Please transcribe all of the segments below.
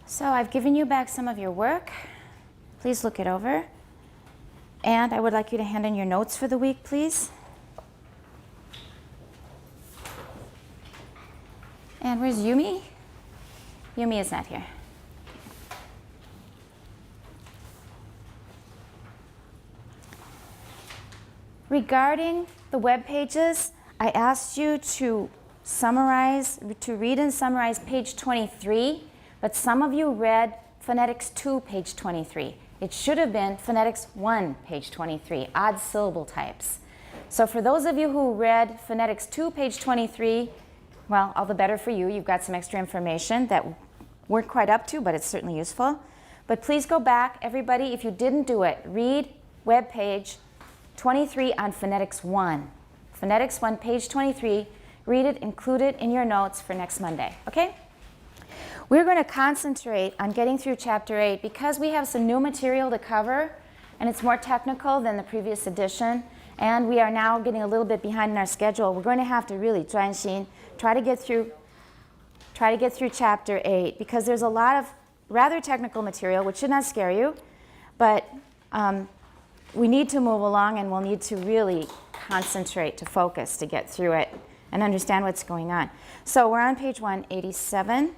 So I've given you back some of your work. Please look it over. And I would like you to hand in your notes for the week, please. And where's Yumi? Yumi is not here. Regarding the web pages, I asked you to read and summarize page 23, but some of you read Phonetics 2, page 23. It should have been Phonetics 1, page 23, odd syllable types. So for those of you who read Phonetics 2, page 23, well, all the better for you. You've got some extra information that weren't quite up to, but it's certainly useful. But please go back, everybody, if you didn't do it, read web page 23 on Phonetics 1. Phonetics 1, page 23. Read it, include it in your notes for next Monday, okay? We're going to concentrate on getting through Chapter 8 because we have some new material to cover, and it's more technical than the previous edition, and we are now getting a little bit behind in our schedule. We're going to have to really 专心, try to get through Chapter 8 because there's a lot of rather technical material, which should not scare you, but we need to move along, and we'll need to really concentrate, to focus, to get through it and understand what's going on. So we're on page 187.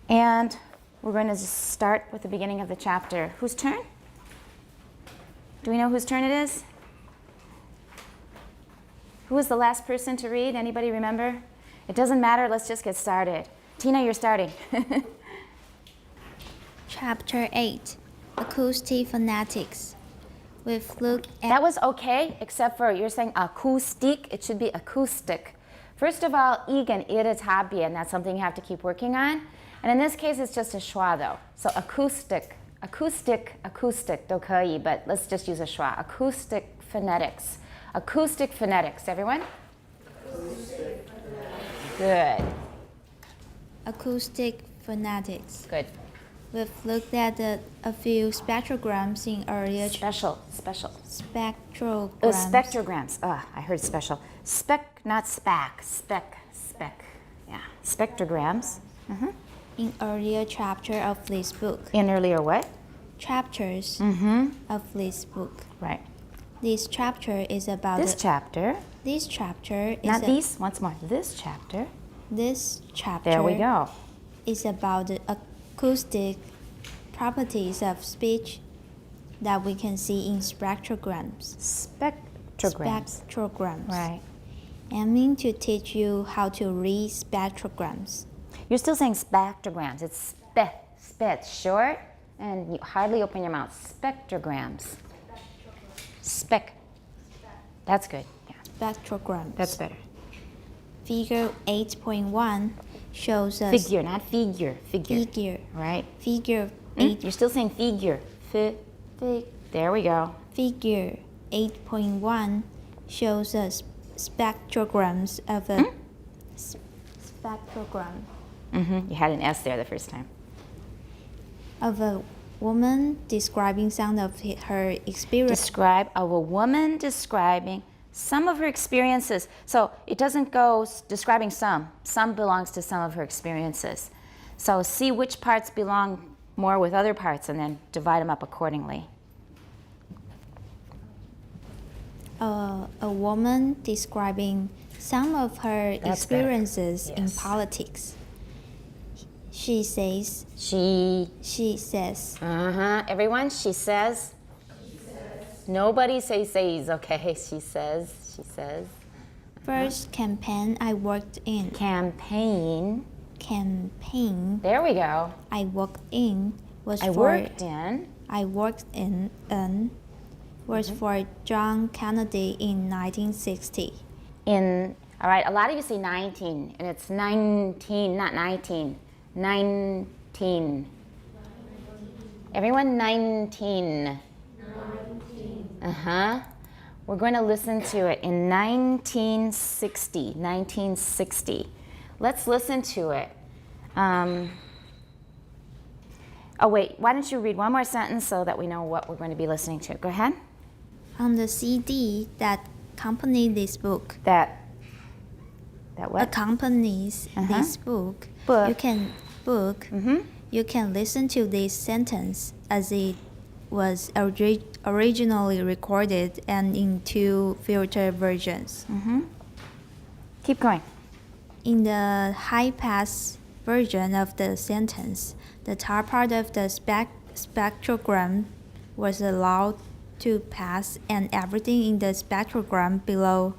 And we're going to just start with the beginning of the chapter. Whose turn? Do we know whose turn it is? Who was the last person to read? Anybody remember? It doesn't matter. Let's just get started. Tina, you're starting. Chapter 8, Acoustic Phonetics. We've looked at... That was okay, except for you're saying acoustic. It should be acoustic. First of all, ig and ir is happy, and that's something you have to keep working on. And in this case, it's just a schwa, though. So acoustic, 都可以, but let's just use a schwa. Acoustic phonetics. Acoustic phonetics. Everyone? Acoustic phonetics. Good. Acoustic phonetics. Good. We've looked at a few spectrograms in earlier... Special. Spectrograms. Oh, spectrograms. I heard special. Spec, not spac. Spec. Yeah. Spectrograms. Mm-hmm. In earlier chapter of this book. In earlier what? Chapters of this book. Right. This chapter is about... This chapter. This chapter is... Not these. Once more. This chapter. This chapter... There we go. ...is about the acoustic properties of speech that we can see in spectrograms. Spectrograms. Right. I mean to teach you how to read spectrograms. You're still saying spectrograms. It's spet, short, and you hardly open your mouth. Spectrograms. Spec. That's good. Yeah. Spectrograms. That's better. Figure 8.1 shows us... Figure, not figure. Figure. Right? Figure 8... You're still saying figure. There we go. Figure 8.1 shows us spectrograms of a... Spectrogram. You had an S there the first time. Of a woman describing some of her experience. Describe of a woman describing some of her experiences. So it doesn't go describing some. Some belongs to some of her experiences. So see which parts belong more with other parts and then divide them up accordingly. A woman describing some of her experiences in politics. She says. She says. Everyone, she says. Nobody says, okay? She says. First campaign I worked in. Campaign. There we go. I worked in was for John Kennedy in 1960. All right, a lot of you say 19, and it's 19, not 19. 19. Everyone, 19. We're going to listen to it in 1960. Let's listen to it. Oh, wait, why don't you read one more sentence so that we know what we're going to be listening to. Go ahead. On the CD that accompanied this book. That what? accompanies this book. Book. You can listen to this sentence as it was originally recorded and in two filtered versions. Keep going. In the high-pass version of the sentence, the top part of the spectrogram was allowed to pass and everything in the spectrogram below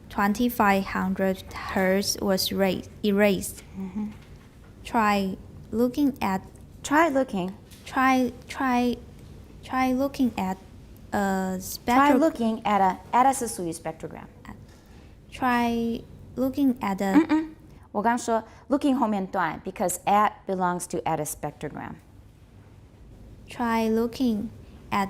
2500 Hz was erased. Try looking at a Try looking at a at 是属于 spectrogram. Try looking at a 我刚说 looking 后面断 because at belongs to at a spectrogram. Try looking at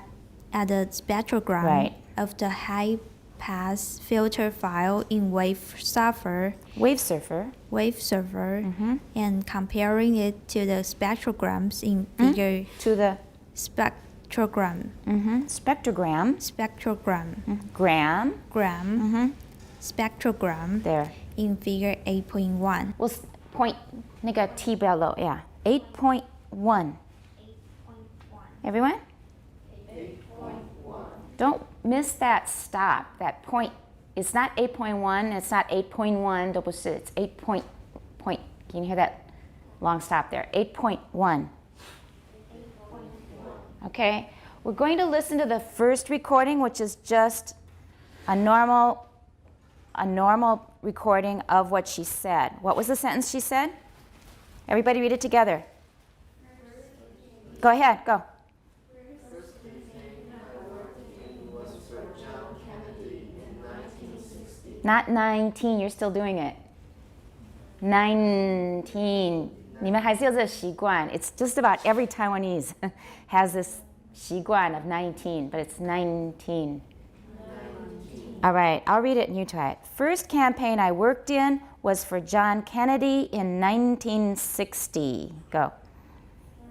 a spectrogram Right. of the high-pass filter file in WaveSurfer, and comparing it to the spectrograms in figure to the spectrogram. Gram. Spectrogram There. in figure 8.1. We'll point 那个 T 不要漏 yeah 8.1 everyone don't miss that stop that point it's not 8.1 it's not 8.1 都不是 it's 8 point can you hear that long stop there 8.1 okay we're going to listen to the first recording which is just a normal recording of what she said. What was the sentence she said? Everybody read it together. Go ahead, go. Not 19, you're still doing it. 19. 你们还是有这个习惯. It's just about every Taiwanese has this 习惯 of 19, but it's 19. All right, I'll read it and you try it. First campaign I worked in was for John Kennedy in 1960. Go.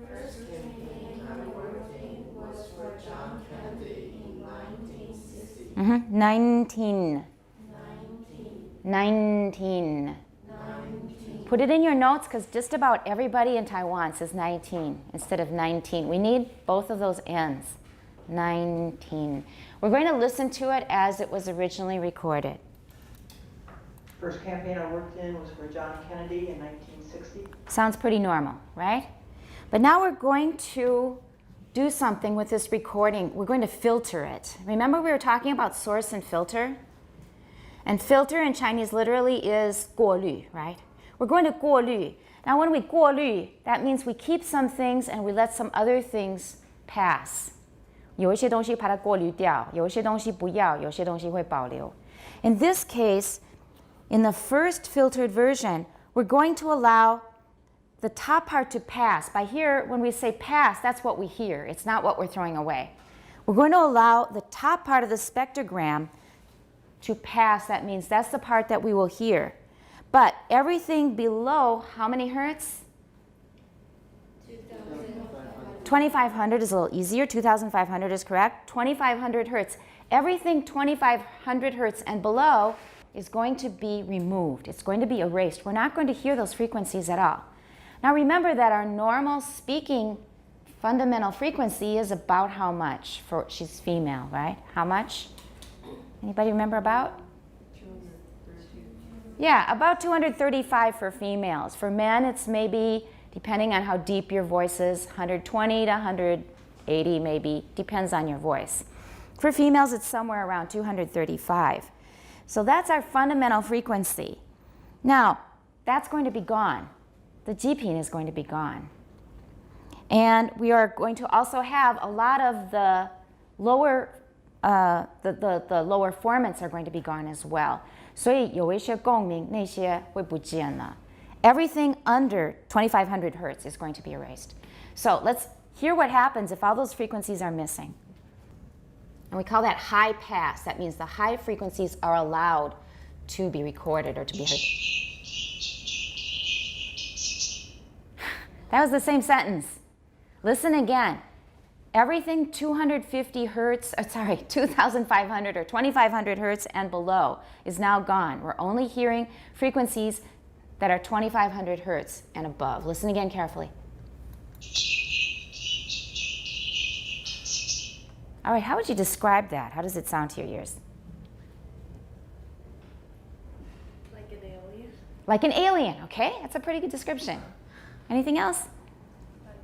First campaign I worked in was for John Kennedy in 1960. 19. Put it in your notes because just about everybody in Taiwan says 19 instead of 19. We need both of those N's. 19. We're going to listen to it as it was originally recorded. First campaign I worked in was for John Kennedy in 1960. Sounds pretty normal, right? But now we're going to do something with this recording. We're going to filter it. Remember we were talking about source and filter? And filter in Chinese literally is 过滤, right? We're going to 过滤. Now when we 过滤, that means we keep some things and we let some other things pass. 有一些东西把它过滤掉，有一些东西不要，有些东西会保留. In this case, in the first filtered version, we're going to allow the top part to pass. By here, when we say pass, that's what we hear. It's not what we're throwing away. We're going to allow the top part of the spectrogram to pass. That means that's the part that we will hear. But everything below, how many hertz? 2,500 is a little easier. 2,500 is correct. 2,500 hertz. Everything 2,500 hertz and below is going to be removed. It's going to be erased. We're not going to hear those frequencies at all. Now remember that our normal speaking fundamental frequency is about how much? She's female, right? How much? Anybody remember about? Yeah, about 235 for females. For men, it's maybe, depending on how deep your voice is, 120 to 180 maybe, depends on your voice. For females, it's somewhere around 235. So that's our fundamental frequency. Now, that's going to be gone. The G-pin is going to be gone. And we are going to also have a lot of the lower the lower formants are going to be gone as well. 所以有一些共鸣那些会不见了. Everything under 2,500 hertz is going to be erased. So let's hear what happens if all those frequencies are missing. And we call that high pass. That means the high frequencies are allowed to be recorded or to be heard. That was the same sentence. Listen again. Everything 250 hertz, 2,500 or 2,500 hertz and below is now gone. We're only hearing frequencies that are 2,500 hertz and above. Listen again carefully. All right, how would you describe that? How does it sound to your ears? Like an alien? Like an alien, okay? That's a pretty good description. Anything else? Like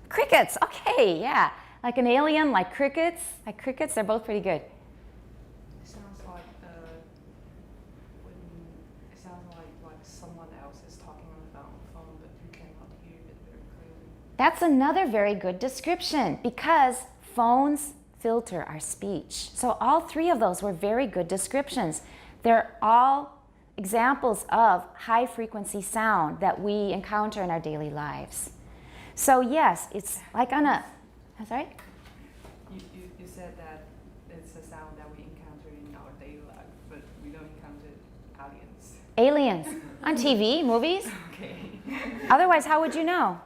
crickets? Crickets, okay, yeah. Like an alien, like crickets. Like crickets, they're both pretty good. It sounds like when it sounds like someone else is talking on the phone, but you cannot hear it very clearly. That's another very good description because phones filter our speech. So all three of those were very good descriptions. They're all examples of high frequency sound that we encounter in our daily lives. So yes, it's like on a, I'm sorry? You said that it's a sound that we encounter in our daily life, but we don't encounter aliens. Aliens on TV, movies. Okay. Otherwise, how would you know?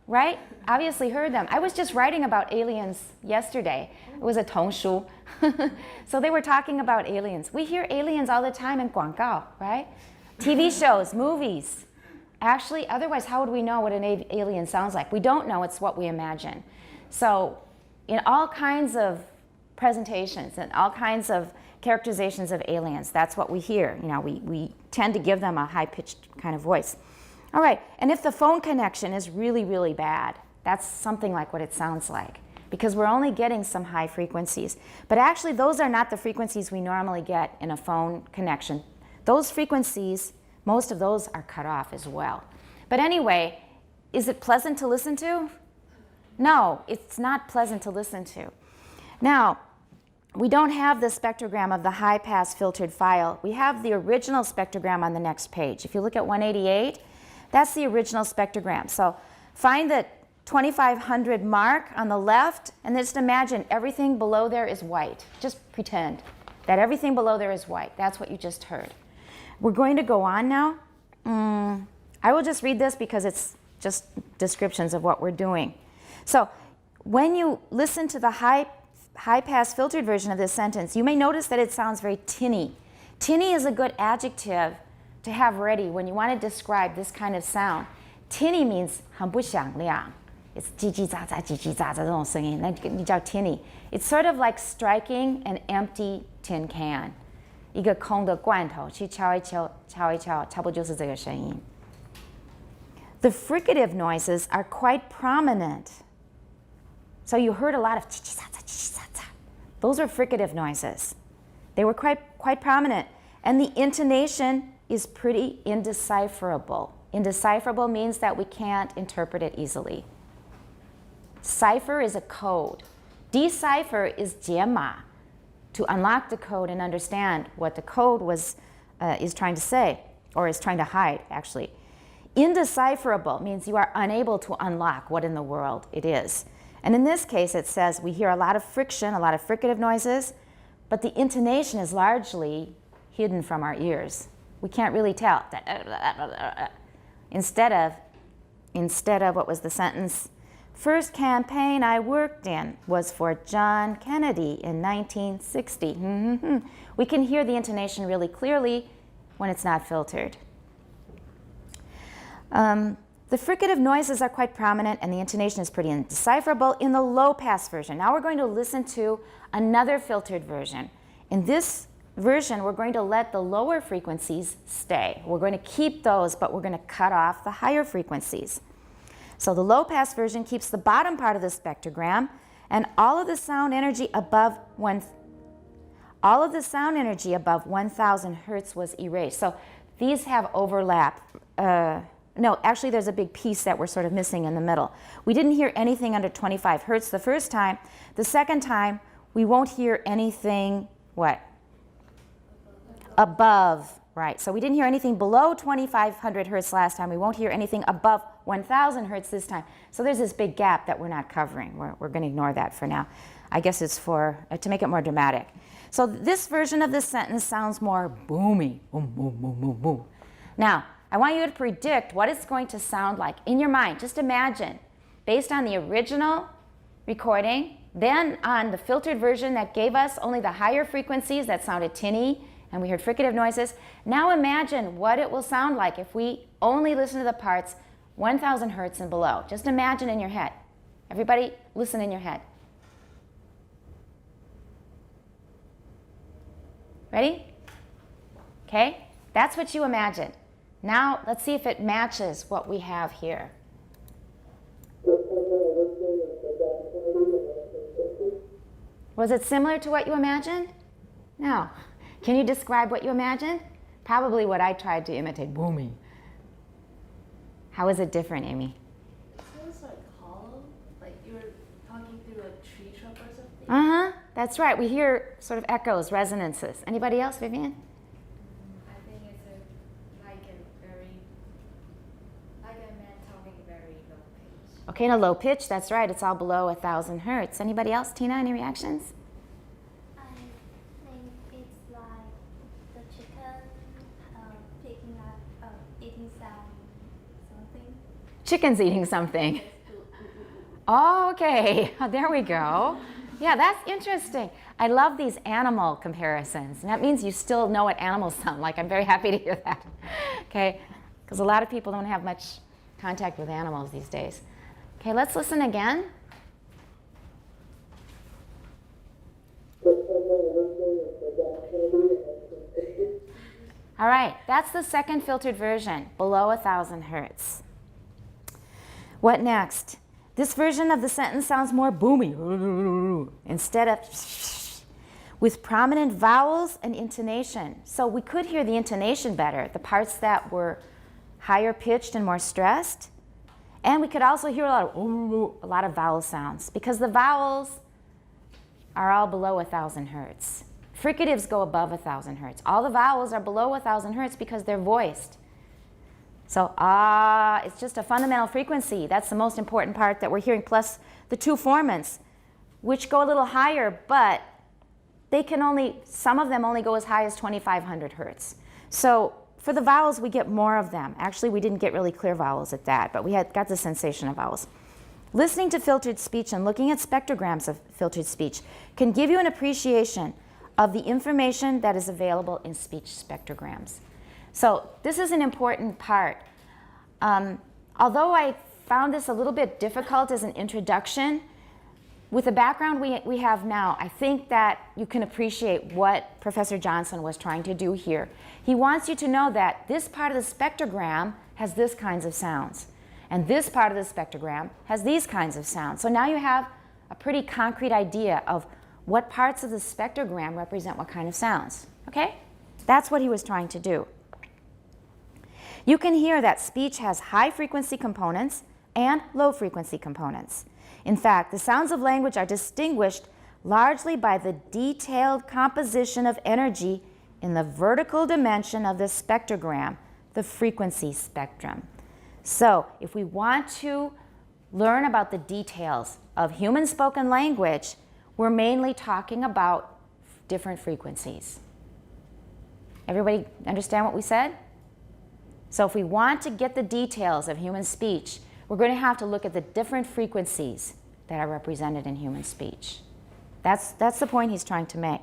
Right? Obviously heard them. I was just writing about aliens yesterday. It was a 童书. So they were talking about aliens. We hear aliens all the time in 广告, right? TV shows, movies. Actually, otherwise, how would we know what an alien sounds like? We don't know, it's what we imagine. So in all kinds of presentations and all kinds of characterizations of aliens, that's what we hear. You know, we tend to give them a high-pitched kind of voice. All right, and if the phone connection is really, really bad, that's something like what it sounds like, because we're only getting some high frequencies. But actually, those are not the frequencies we normally get in a phone connection. Those frequencies, most of those are cut off as well. But anyway, is it pleasant to listen to? No, it's not pleasant to listen to. Now, we don't have the spectrogram of the high-pass filtered file. We have the original spectrogram on the next page. If you look at 188, that's the original spectrogram. So find the 2500 mark on the left, and just imagine everything below there is white. Just pretend that everything below there is white. That's what you just heard. We're going to go on now. I will just read this because it's just descriptions of what we're doing. So when you listen to the high-pass filtered version of this sentence, you may notice that it sounds very tinny. Tinny is a good adjective to have ready when you want to describe this kind of sound. Tinny means 很不响亮. It's 叽叽喳喳这种声音，那叫 tinny. It's sort of like striking an empty tin can. 一个空的罐头去敲一敲，差不多就是这个声音。The fricative noises are quite prominent. So you heard a lot of 叽叽喳喳. Those are fricative noises. They were quite prominent. And the intonation is pretty indecipherable. Indecipherable means that we can't interpret it easily. Cipher is a code. Decipher is 解码, to unlock the code and understand what the code is trying to say, or is trying to hide, actually. Indecipherable means you are unable to unlock what in the world it is. And in this case, it says we hear a lot of friction, a lot of fricative noises, but the intonation is largely hidden from our ears. We can't really tell. Instead of what was the sentence? First campaign I worked in was for John Kennedy in 1960. We can hear the intonation really clearly when it's not filtered. The fricative noises are quite prominent and the intonation is pretty indecipherable in the low-pass version. Now we're going to listen to another filtered version. In this version, we're going to let the lower frequencies stay. We're going to keep those, but we're going to cut off the higher frequencies. So the low-pass version keeps the bottom part of the spectrogram, and all of the sound energy above 1,000 hertz was erased. So these have overlap. No, actually there's a big piece that we're sort of missing in the middle. We didn't hear anything under 25 hertz the first time. The second time, we won't hear anything, what? Above, right. So we didn't hear anything below 2,500 hertz last time. We won't hear anything above 1,000 hertz this time. So there's this big gap that we're not covering. We're going to ignore that for now. I guess it's for to make it more dramatic. So this version of this sentence sounds more boomy. Boom, boom, boom, boom, boom. Now, I want you to predict what it's going to sound like in your mind. Just imagine, based on the original recording, then on the filtered version that gave us only the higher frequencies that sounded tinny and we heard fricative noises. Now imagine what it will sound like if we only listen to the parts 1000 hertz and below. Just imagine in your head. Everybody, listen in your head. Ready? Okay, that's what you imagine. Now let's see if it matches what we have here. Was it similar to what you imagined? No. Can you describe what you imagined? Probably what I tried to imitate, boomy. How is it different, Amy? It sounds like hollow, like you were talking through a tree trunk or something. Uh-huh, that's right. We hear sort of echoes, resonances. Anybody else, Vivian? I think it's like a man talking very low pitch. Okay, in a low pitch, that's right. It's all below 1000 hertz. Anybody else? Tina, any reactions? I think it's like the chicken picking up, eating something. Chicken's eating something. Oh, okay. There we go. Yeah, that's interesting. I love these animal comparisons. And that means you still know what animals sound like. I'm very happy to hear that. Okay, because a lot of people don't have much contact with animals these days. Okay, let's listen again. All right, that's the second filtered version, below 1000 hertz. What next? This version of the sentence sounds more boomy, instead of with prominent vowels and intonation. So we could hear the intonation better, the parts that were higher pitched and more stressed. And we could also hear a lot of vowel sounds, because the vowels are all below 1000 hertz. Fricatives go above 1000 hertz. All the vowels are below 1000 hertz because they're voiced. So it's just a fundamental frequency. That's the most important part that we're hearing, plus the two formants, which go a little higher, but they can some of them only go as high as 2500 hertz. So for the vowels, we get more of them. Actually, we didn't get really clear vowels at that, but we got the sensation of vowels. Listening to filtered speech and looking at spectrograms of filtered speech can give you an appreciation of the information that is available in speech spectrograms. So this is an important part. Although I found this a little bit difficult as an introduction, with the background we have now, I think that you can appreciate what Professor Johnson was trying to do here. He wants you to know that this part of the spectrogram has this kinds of sounds, and this part of the spectrogram has these kinds of sounds. So now you have a pretty concrete idea of what parts of the spectrogram represent what kind of sounds. Okay? That's what he was trying to do. You can hear that speech has high frequency components and low frequency components. In fact, the sounds of language are distinguished largely by the detailed composition of energy in the vertical dimension of the spectrogram, the frequency spectrum. So if we want to learn about the details of human spoken language, we're mainly talking about different frequencies. Everybody understand what we said? So if we want to get the details of human speech, we're going to have to look at the different frequencies that are represented in human speech. That's the point he's trying to make.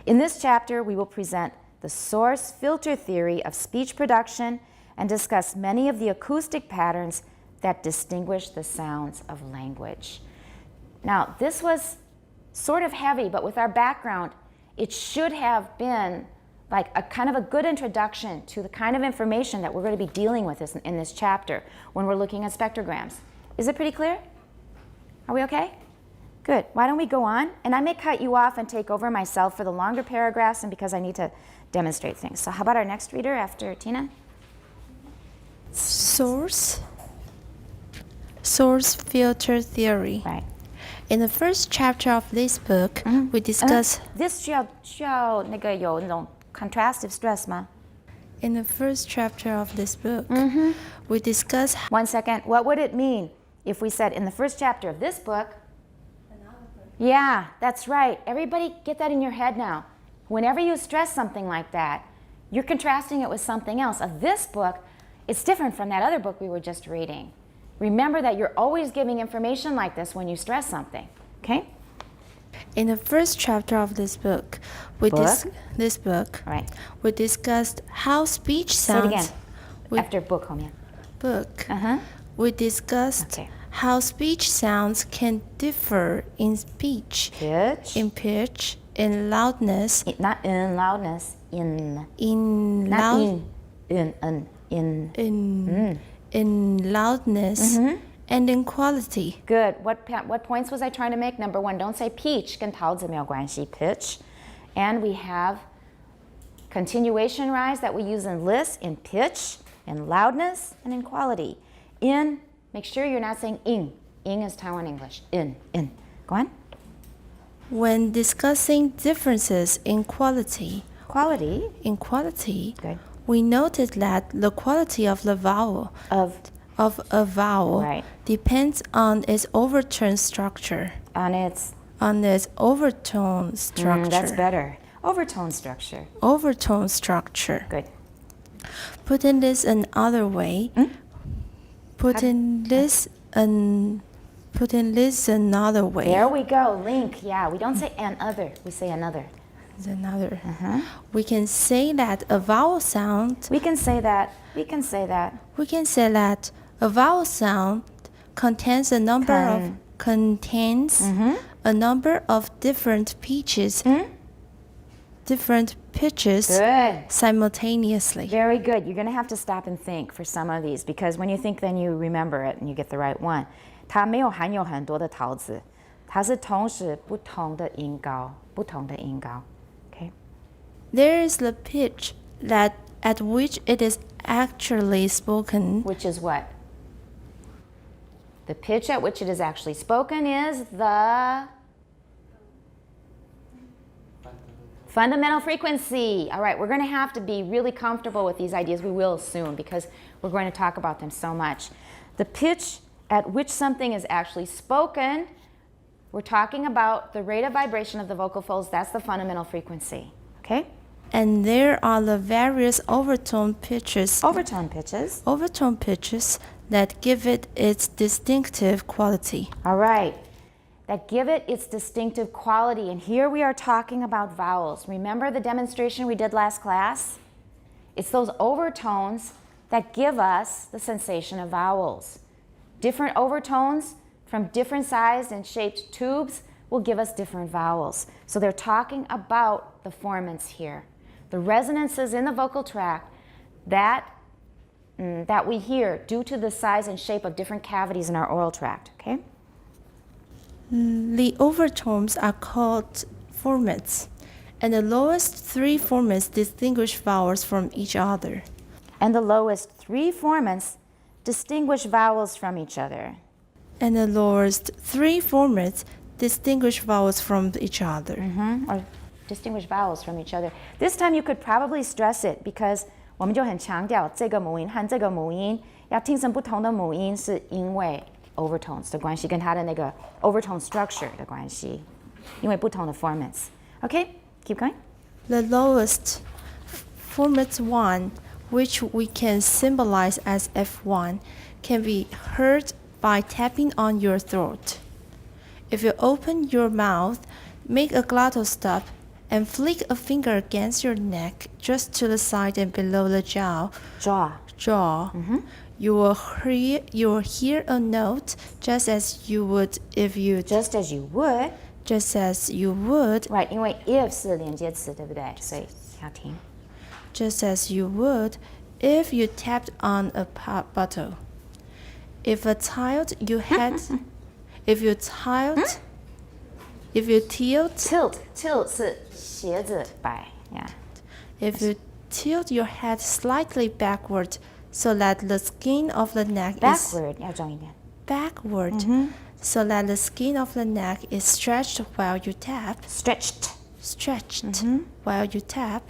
In this chapter, we will present the source filter theory of speech production and discuss many of the acoustic patterns that distinguish the sounds of language. Now, this was sort of heavy, but with our background, it should have been like a kind of a good introduction to the kind of information that we're going to be dealing with in this chapter when we're looking at spectrograms. Is it pretty clear? Are we okay? Good. Why don't we go on? And I may cut you off and take over myself for the longer paragraphs and because I need to demonstrate things. So how about our next reader after Tina? Source filter theory. Right. In the first chapter of this book, we discuss. This 需要那个有那种 contrastive stress 吗? In the first chapter of this book, we discuss. 1 second. What would it mean if we said in the first chapter of this book? Yeah, that's right. Everybody get that in your head now. Whenever you stress something like that, you're contrasting it with something else. This book, it's different from that other book we were just reading. Remember that you're always giving information like this when you stress something, okay? In the first chapter of this book, Book? All right. we discussed how speech Say it sounds. again. We- After book, 后面. Book. Uh-huh. We discussed Okay. how speech sounds can differ in speech, Pitch. in pitch, in loudness, Not in loudness, in. in Not loud, in. in loudness, and in quality. Good. What points was I trying to make? Number 1, don't say peach 跟桃子没有关系, pitch. And we have continuation rise that we use in lists, in pitch, in loudness, and in quality. In, make sure you're not saying in. In is Taiwan English. In. Go on. When discussing differences in quality, Quality good. Good. We noted that the quality of the vowel of of a vowel Right. depends on its overtone structure. on its. On its overtone structure. That's better. Overtone structure. Overtone structure. Good. Putting this another way. Putting this another way. There we go. Link. Yeah, we don't say an other. We say another. Another. We can say that a vowel sound. We can say that. We can say that a vowel sound contains a number of different pitches. Different pitches Good. simultaneously. Very good. You're going to have to stop and think for some of these because when you think, then you remember it and you get the right one. 它没有含有很多的桃子，它是同时不同的音高，不同的音高。Okay. There is the pitch that at which it is actually spoken. Which is what? The pitch at which it is actually spoken is the fundamental frequency. All right, we're going to have to be really comfortable with these ideas. We will soon because we're going to talk about them so much. The pitch at which something is actually spoken, we're talking about the rate of vibration of the vocal folds. That's the fundamental frequency. Okay? And there are the various overtone pitches. Overtone pitches. Overtone pitches that give it its distinctive quality. All right. That give it its distinctive quality. And here we are talking about vowels. Remember the demonstration we did last class? It's those overtones that give us the sensation of vowels. Different overtones from different sized and shaped tubes will give us different vowels. So they're talking about the formants here. The resonances in the vocal tract that we hear due to the size and shape of different cavities in our oral tract. Okay? The overtones are called formants, and the lowest 3 formants distinguish vowels from each other. And the lowest 3 formants distinguish vowels from each other. And the lowest 3 formants distinguish vowels from each other. Or distinguish vowels from each other. This time you could probably stress it because 我们就很强调这个母音和这个母音要听成不同的母音是因为 overtones 的关系跟它的那个 overtone structure 的关系，因为不同的 formants. Okay, keep going. The lowest, format 1, which we can symbolize as F1, can be heard by tapping on your throat. If you open your mouth, make a glottal stop, and flick a finger against your neck just to the side and below the jaw, you will hear a note just as you would if you Just as you would. Right, Right, 因为 if 是连接词，对不对？所以要听。 just as you would if you tapped on a bottle. If you tilt, Tilt 是斜着摆呀。if you tilt your head slightly backward so that the skin of the neck Backward 要重一点。 so that the skin of the neck is stretched while you tap, Stretched. while you tap,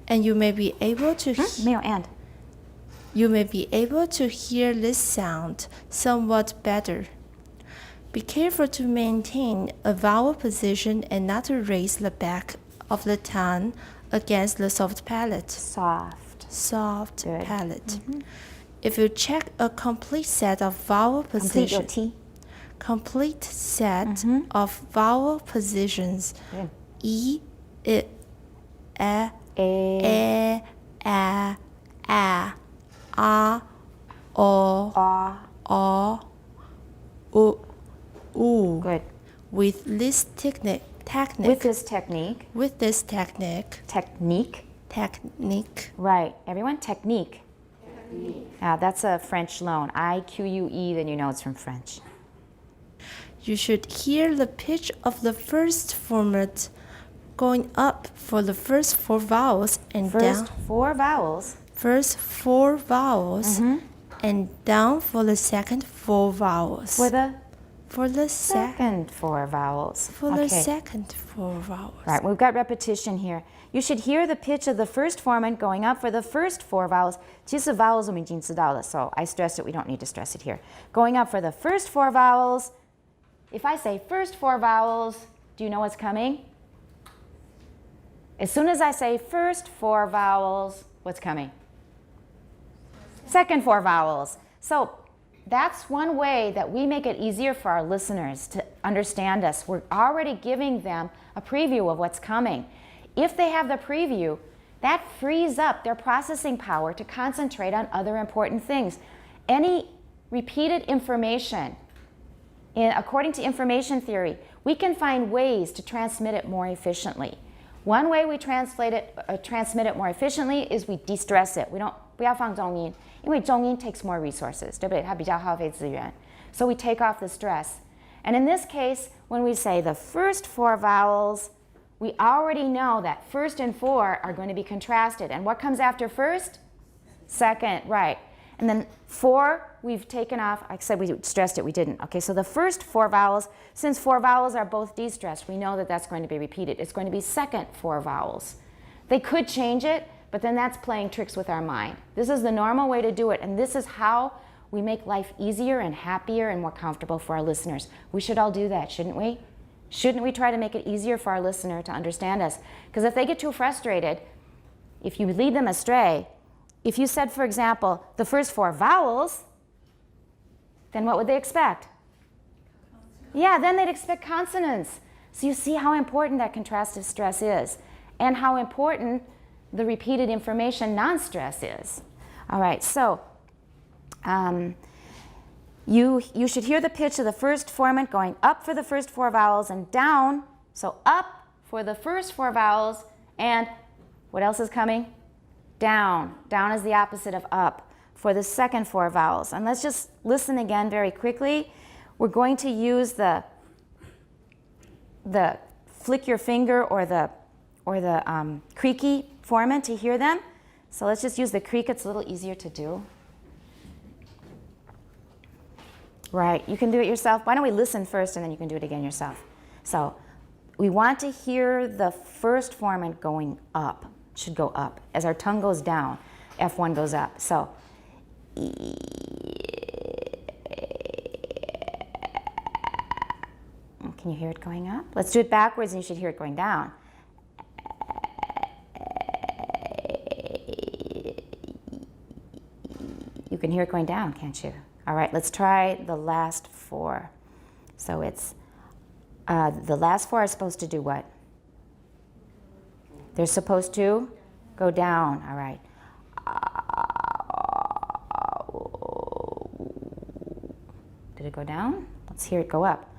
and you may be able to没有 and. You may be able to hear this sound somewhat better. Be careful to maintain a vowel position and not to raise the back of the tongue against the soft palate. Soft. Good. Palate. If you check a complete set of vowel Complete your positions, T. complete set of vowel positions, Good. E, I, A. E, A, O, A. U. Good. With this technique, With this technique. Right. Everyone, technique. That's a French loan. I-Q-U-E, then you know it's from French. You should hear the pitch of the first format going up for the first four vowels and First down. four vowels. First four vowels and down for the second four vowels. For the For the second four vowels. For the Okay. second four vowels. Right, we've got repetition here. You should hear the pitch of the first formant going up for the first four vowels. 其实 vowels 我们已经知道了, so I stressed it. We don't need to stress it here. Going up for the first four vowels. If I say first four vowels, do you know what's coming? As soon as I say first four vowels, what's coming? Second four vowels. So that's one way that we make it easier for our listeners to understand us. We're already giving them a preview of what's coming. If they have the preview, that frees up their processing power to concentrate on other important things. Any repeated information, according to information theory, we can find ways to transmit it more efficiently. One way we transmit it more efficiently is we de-stress it. We don't 不要放重音，因为重音 takes more resources, 对不对？它比较耗费资源。So we take off the stress. And in this case, when we say the first four vowels, we already know that first and four are going to be contrasted. And what comes after first? Second, right. And then four, we've taken off. I said we stressed it, we didn't. Okay, so the first four vowels, since four vowels are both de-stressed, we know that that's going to be repeated. It's going to be second four vowels. They could change it, but then that's playing tricks with our mind. This is the normal way to do it, and this is how we make life easier and happier and more comfortable for our listeners. We should all do that, shouldn't we? Shouldn't we try to make it easier for our listener to understand us? Because if they get too frustrated, if you lead them astray, if you said, for example, the first four vowels, then what would they expect? Yeah, then they'd expect consonants. So you see how important that contrastive stress is and how important the repeated information non-stress is. All right, so you should hear the pitch of the first formant going up for the first four vowels and down. So up for the first four vowels, and what else is coming? Down. Down is the opposite of up for the second four vowels. And let's just listen again very quickly. We're going to use the flick your finger or the creaky formant to hear them. So let's just use the creak. It's a little easier to do. Right, you can do it yourself. Why don't we listen first and then you can do it again yourself. So we want to hear the first formant going up. It should go up. As our tongue goes down, F1 goes up. So can you hear it going up? Let's do it backwards and you should hear it going down. You can hear it going down, can't you? All right, let's try the last four. So it's, the last four are supposed to do what? They're supposed to go down, all right. Did it go down? Let's hear it go up.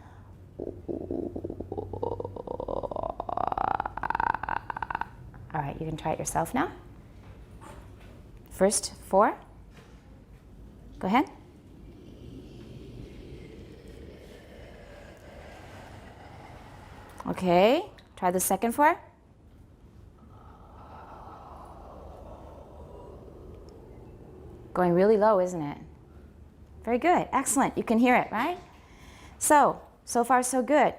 All right, you can try it yourself now. First four. Go ahead. Okay, try the second four. Going really low, isn't it? Very good, excellent. You can hear it, right? So far so good.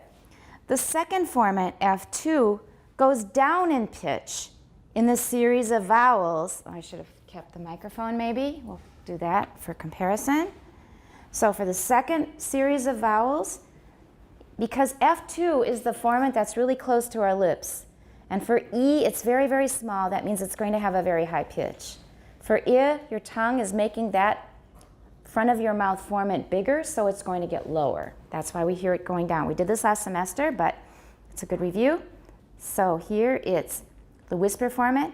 The second formant, F2, goes down in pitch in the series of vowels. Oh, I should have kept the microphone maybe. We'll do that for comparison. So for the second series of vowels, because F2 is the formant that's really close to our lips, and for E, it's very, very small. That means it's going to have a very high pitch. For I, your tongue is making that front of your mouth formant bigger, so it's going to get lower. That's why we hear it going down. We did this last semester, but it's a good review. So here it's the whisper formant.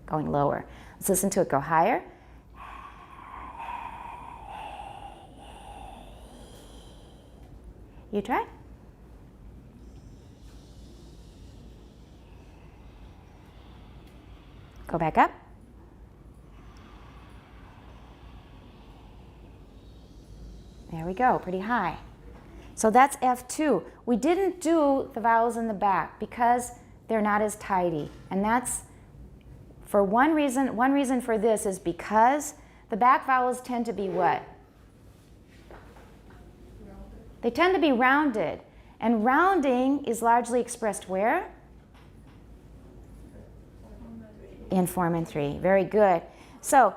Going lower. Let's listen to it go higher. You try? Go back up. There we go, pretty high. So that's F2. We didn't do the vowels in the back because they're not as tidy. And that's for one reason for this is because the back vowels tend to be what? They tend to be rounded. And rounding is largely expressed where? In formant 3. Very good. So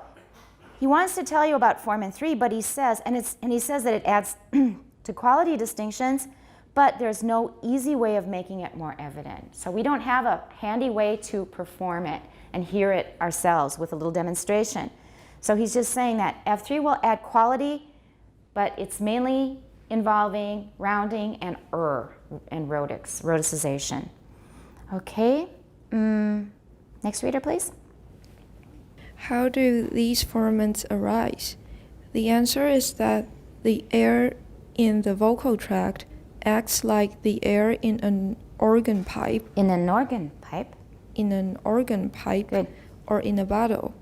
he wants to tell you about formant 3, but he says, and he says that it adds to quality distinctions, but there's no easy way of making it more evident. So we don't have a handy way to perform it and hear it ourselves with a little demonstration. So he's just saying that F3 will add quality, but it's mainly involving rounding and rhoticization. Okay. Next reader, please. How do these formants arise? The answer is that the air in the vocal tract acts like the air in an organ pipe. In an organ pipe? In an organ pipe. Good. Or in a bottle.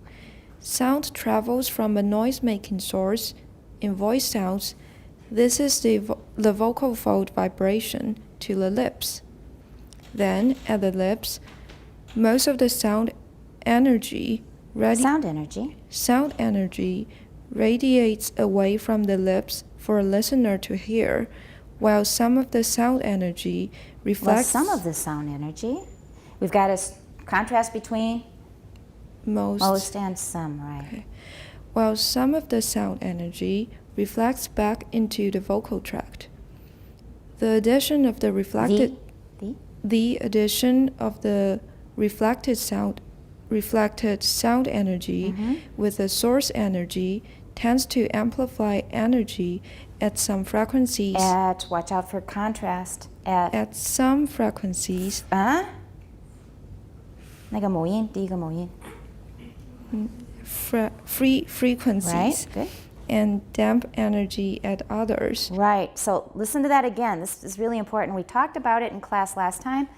Sound travels from a noise-making source in voice sounds. This is the vocal fold vibration to the lips. Then, at the lips, most of the sound energy radiates away from the lips for a listener to hear, while some of the sound energy reflects... We've got a contrast between most and some, right? Okay. While some of the sound energy reflects back into the vocal tract. The addition of the reflected sound energy with the source energy tends to amplify energy at some frequencies. Watch out for contrast. At some frequencies. 那个母音，第一个母音。frequencies. Right, good. And damp energy at others. Right, so listen to that again. This is really important. We talked about it in class last time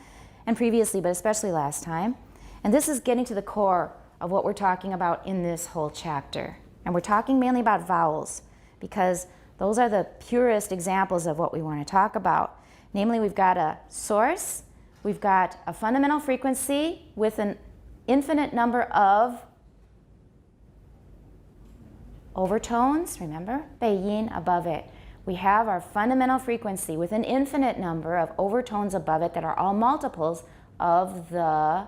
and previously, but especially last time. And this is getting to the core of what we're talking about in this whole chapter. And we're talking mainly about vowels because those are the purest examples of what we want to talk about. Namely, we've got a source, we've got a fundamental frequency with an infinite number of overtones, remember? 背音 above it. We have our fundamental frequency with an infinite number of overtones above it that are all multiples of the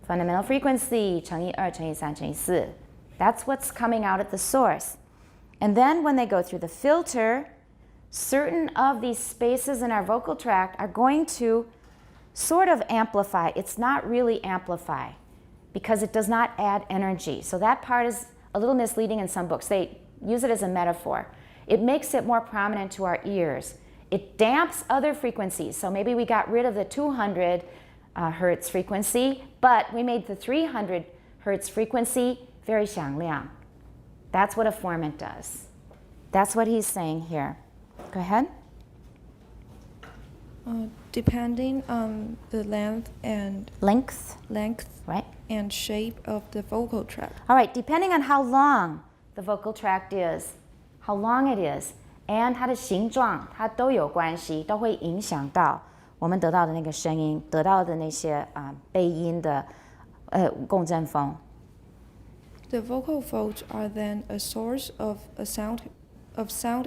fundamental frequency, 乘以2乘以3乘以4. That's what's coming out at the source. And then when they go through the filter, certain of these spaces in our vocal tract are going to sort of amplify. It's not really amplify because it does not add energy. So that part is a little misleading in some books. They use it as a metaphor. It makes it more prominent to our ears. It damps other frequencies. So maybe we got rid of the 200 hertz frequency, but we made the 300 hertz frequency very 响亮. That's what a formant does. That's what he's saying here. Go ahead. Depending on the length, right, and shape of the vocal tract. All right, depending on how long the vocal tract is, how long it is, and 它的形状，它都有关系，都会影响到我们得到的那个声音，得到的那些背音的共振风。The vocal folds are then a source of sound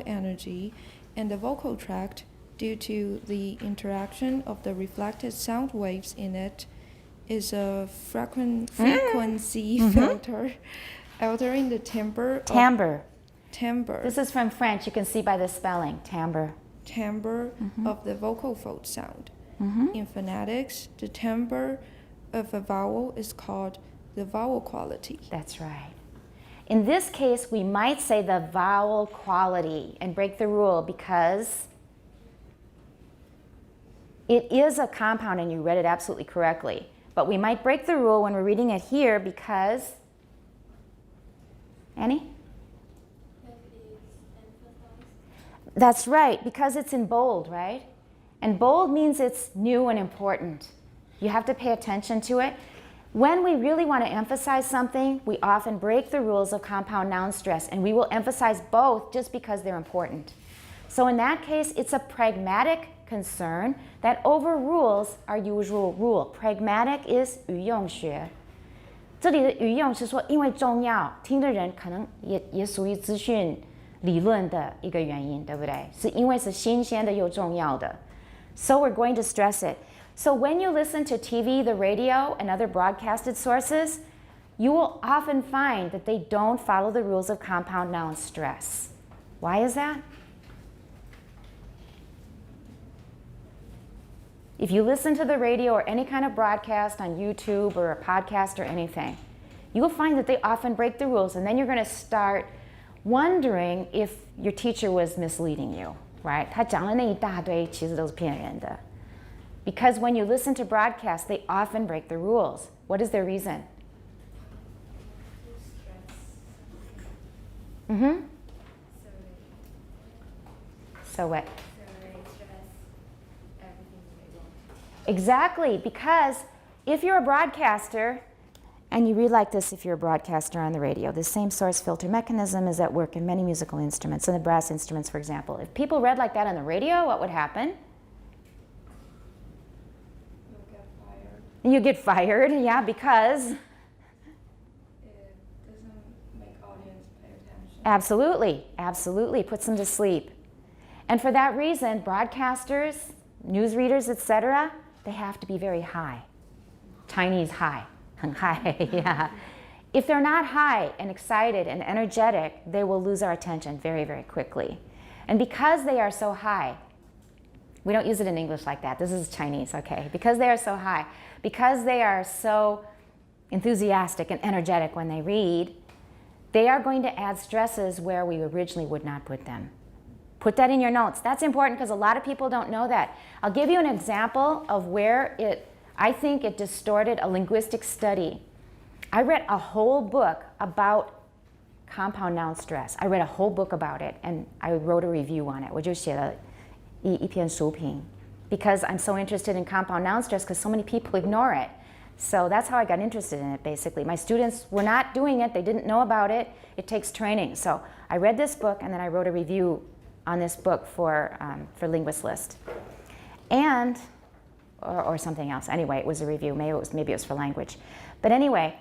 energy, and the vocal tract, due to the interaction of the reflected sound waves in it, is a frequency filter, altering the timbre. Timbre. This is from French. You can see by the spelling. Timbre. Timbre of the vocal fold sound. In phonetics, the timbre of a vowel is called the vowel quality. That's right. In this case, we might say the vowel quality and break the rule because it is a compound and you read it absolutely correctly. But we might break the rule when we're reading it here because, Annie? That's right, because it's in bold, right? And bold means it's new and important. You have to pay attention to it. When we really want to emphasize something, we often break the rules of compound noun stress, and we will emphasize both just because they're important. So in that case, it's a pragmatic concern that overrules our usual rule. Pragmatic is 语用学。这里的语用是说，因为重要，听的人可能也属于资讯理论的一个原因，对不对？是因为是新鲜的又重要的。So we're going to stress it. So when you listen to TV, the radio, and other broadcasted sources, you will often find that they don't follow the rules of compound noun stress. Why is that? If you listen to the radio or any kind of broadcast on YouTube or a podcast or anything, you will find that they often break the rules, and then you're going to start wondering if your teacher was misleading you, right? 他讲的那一大堆其实都是骗人的。Because when you listen to broadcasts, they often break the rules. What is their reason? Mm-hmm. So what? Exactly, because if you're a broadcaster, and you read like this if you're a broadcaster on the radio, the same source filter mechanism is at work in many musical instruments, in the brass instruments, for example. If people read like that on the radio, what would happen? You get fired, yeah, because? It doesn't make audience pay attention. Absolutely, absolutely, puts them to sleep. And for that reason, broadcasters, newsreaders, etc., they have to be very high. Chinese high, 很 high, yeah. If they're not high and excited and energetic, they will lose our attention very, very quickly. And because they are so high, we don't use it in English like that. This is Chinese, okay? Because they are so high, because they are so enthusiastic and energetic when they read, they are going to add stresses where we originally would not put them. Put that in your notes. That's important because a lot of people don't know that. I'll give you an example of where I think it distorted a linguistic study. I read a whole book about compound noun stress. I read a whole book about it, and I wrote a review on it. 我就写了一篇书评 because I'm so interested in compound noun stress because so many people ignore it. So that's how I got interested in it, basically. My students were not doing it. They didn't know about it. It takes training. So I read this book, and then I wrote a review on this book for Linguist List. And, or something else. Anyway, it was a review. Maybe it was for language. But anyway,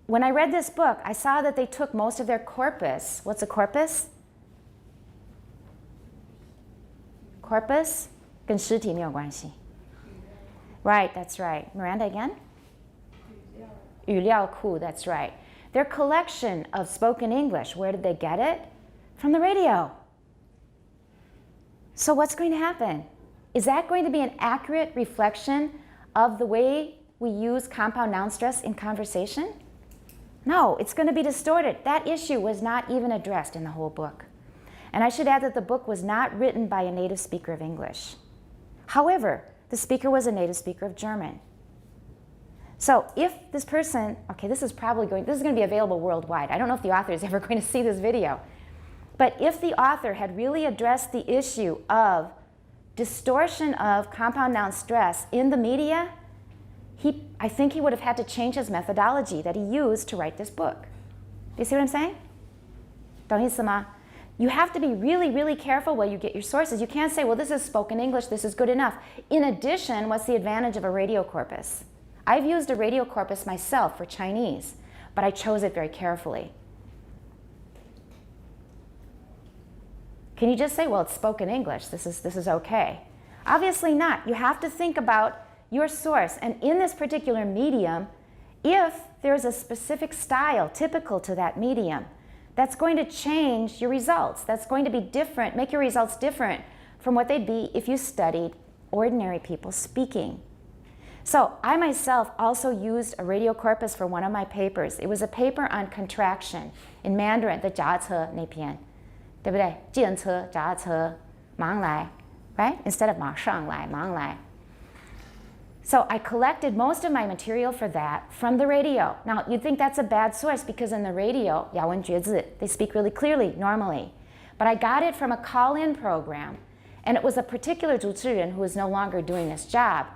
when I read this book, I saw that they took most of their corpus. What's a corpus? Corpus 跟尸体没有关系. Right, that's right. Miranda again? 语料库, that's right. Their collection of spoken English, where did they get it? From the radio. So what's going to happen? Is that going to be an accurate reflection of the way we use compound noun stress in conversation? No, it's going to be distorted. That issue was not even addressed in the whole book. And I should add that the book was not written by a native speaker of English. However, the speaker was a native speaker of German. So if this person, okay, this is going to be available worldwide. I don't know if the author is ever going to see this video. But if the author had really addressed the issue of distortion of compound noun stress in the media, I think he would have had to change his methodology that he used to write this book. Do you see what I'm saying? 懂意思吗? You have to be really, really careful where you get your sources. You can't say, well, this is spoken English, this is good enough. In addition, what's the advantage of a radio corpus? I've used a radio corpus myself for Chinese, but I chose it very carefully. Can you just say, well, it's spoken English, this is okay? Obviously not. You have to think about your source. And in this particular medium, if there's a specific style typical to that medium, that's going to change your results. That's going to be different, make your results different from what they'd be if you studied ordinary people speaking. So I myself also used a radio corpus for one of my papers. It was a paper on contraction in Mandarin, the 脚踏车那篇，对不对？计程车、脚踏车，马上来 right? Instead of 马上来，马上来。So I collected most of my material for that from the radio. Now, you'd think that's a bad source because in the radio, 咬文嚼字, they speak really clearly normally. But I got it from a call-in program, and it was a particular 主持人 who is no longer doing this job,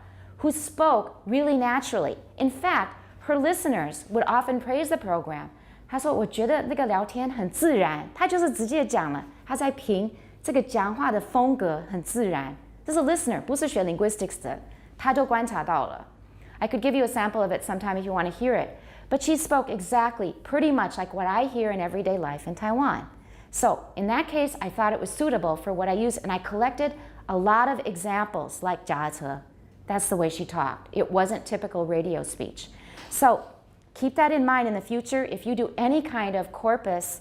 who spoke really naturally. In fact, her listeners would often praise the program. 她说我觉得那个聊天很自然，她就是直接讲了，她在评这个讲话的风格很自然。这是 listener， 不是学 linguistics 的。他就观察到了。I could give you a sample of it sometime if you want to hear it. But she spoke exactly, pretty much like what I hear in everyday life in Taiwan. So in that case, I thought it was suitable for what I use, and I collected a lot of examples like 脚踏车. That's the way she talked. It wasn't typical radio speech. So keep that in mind in the future. If you do any kind of corpus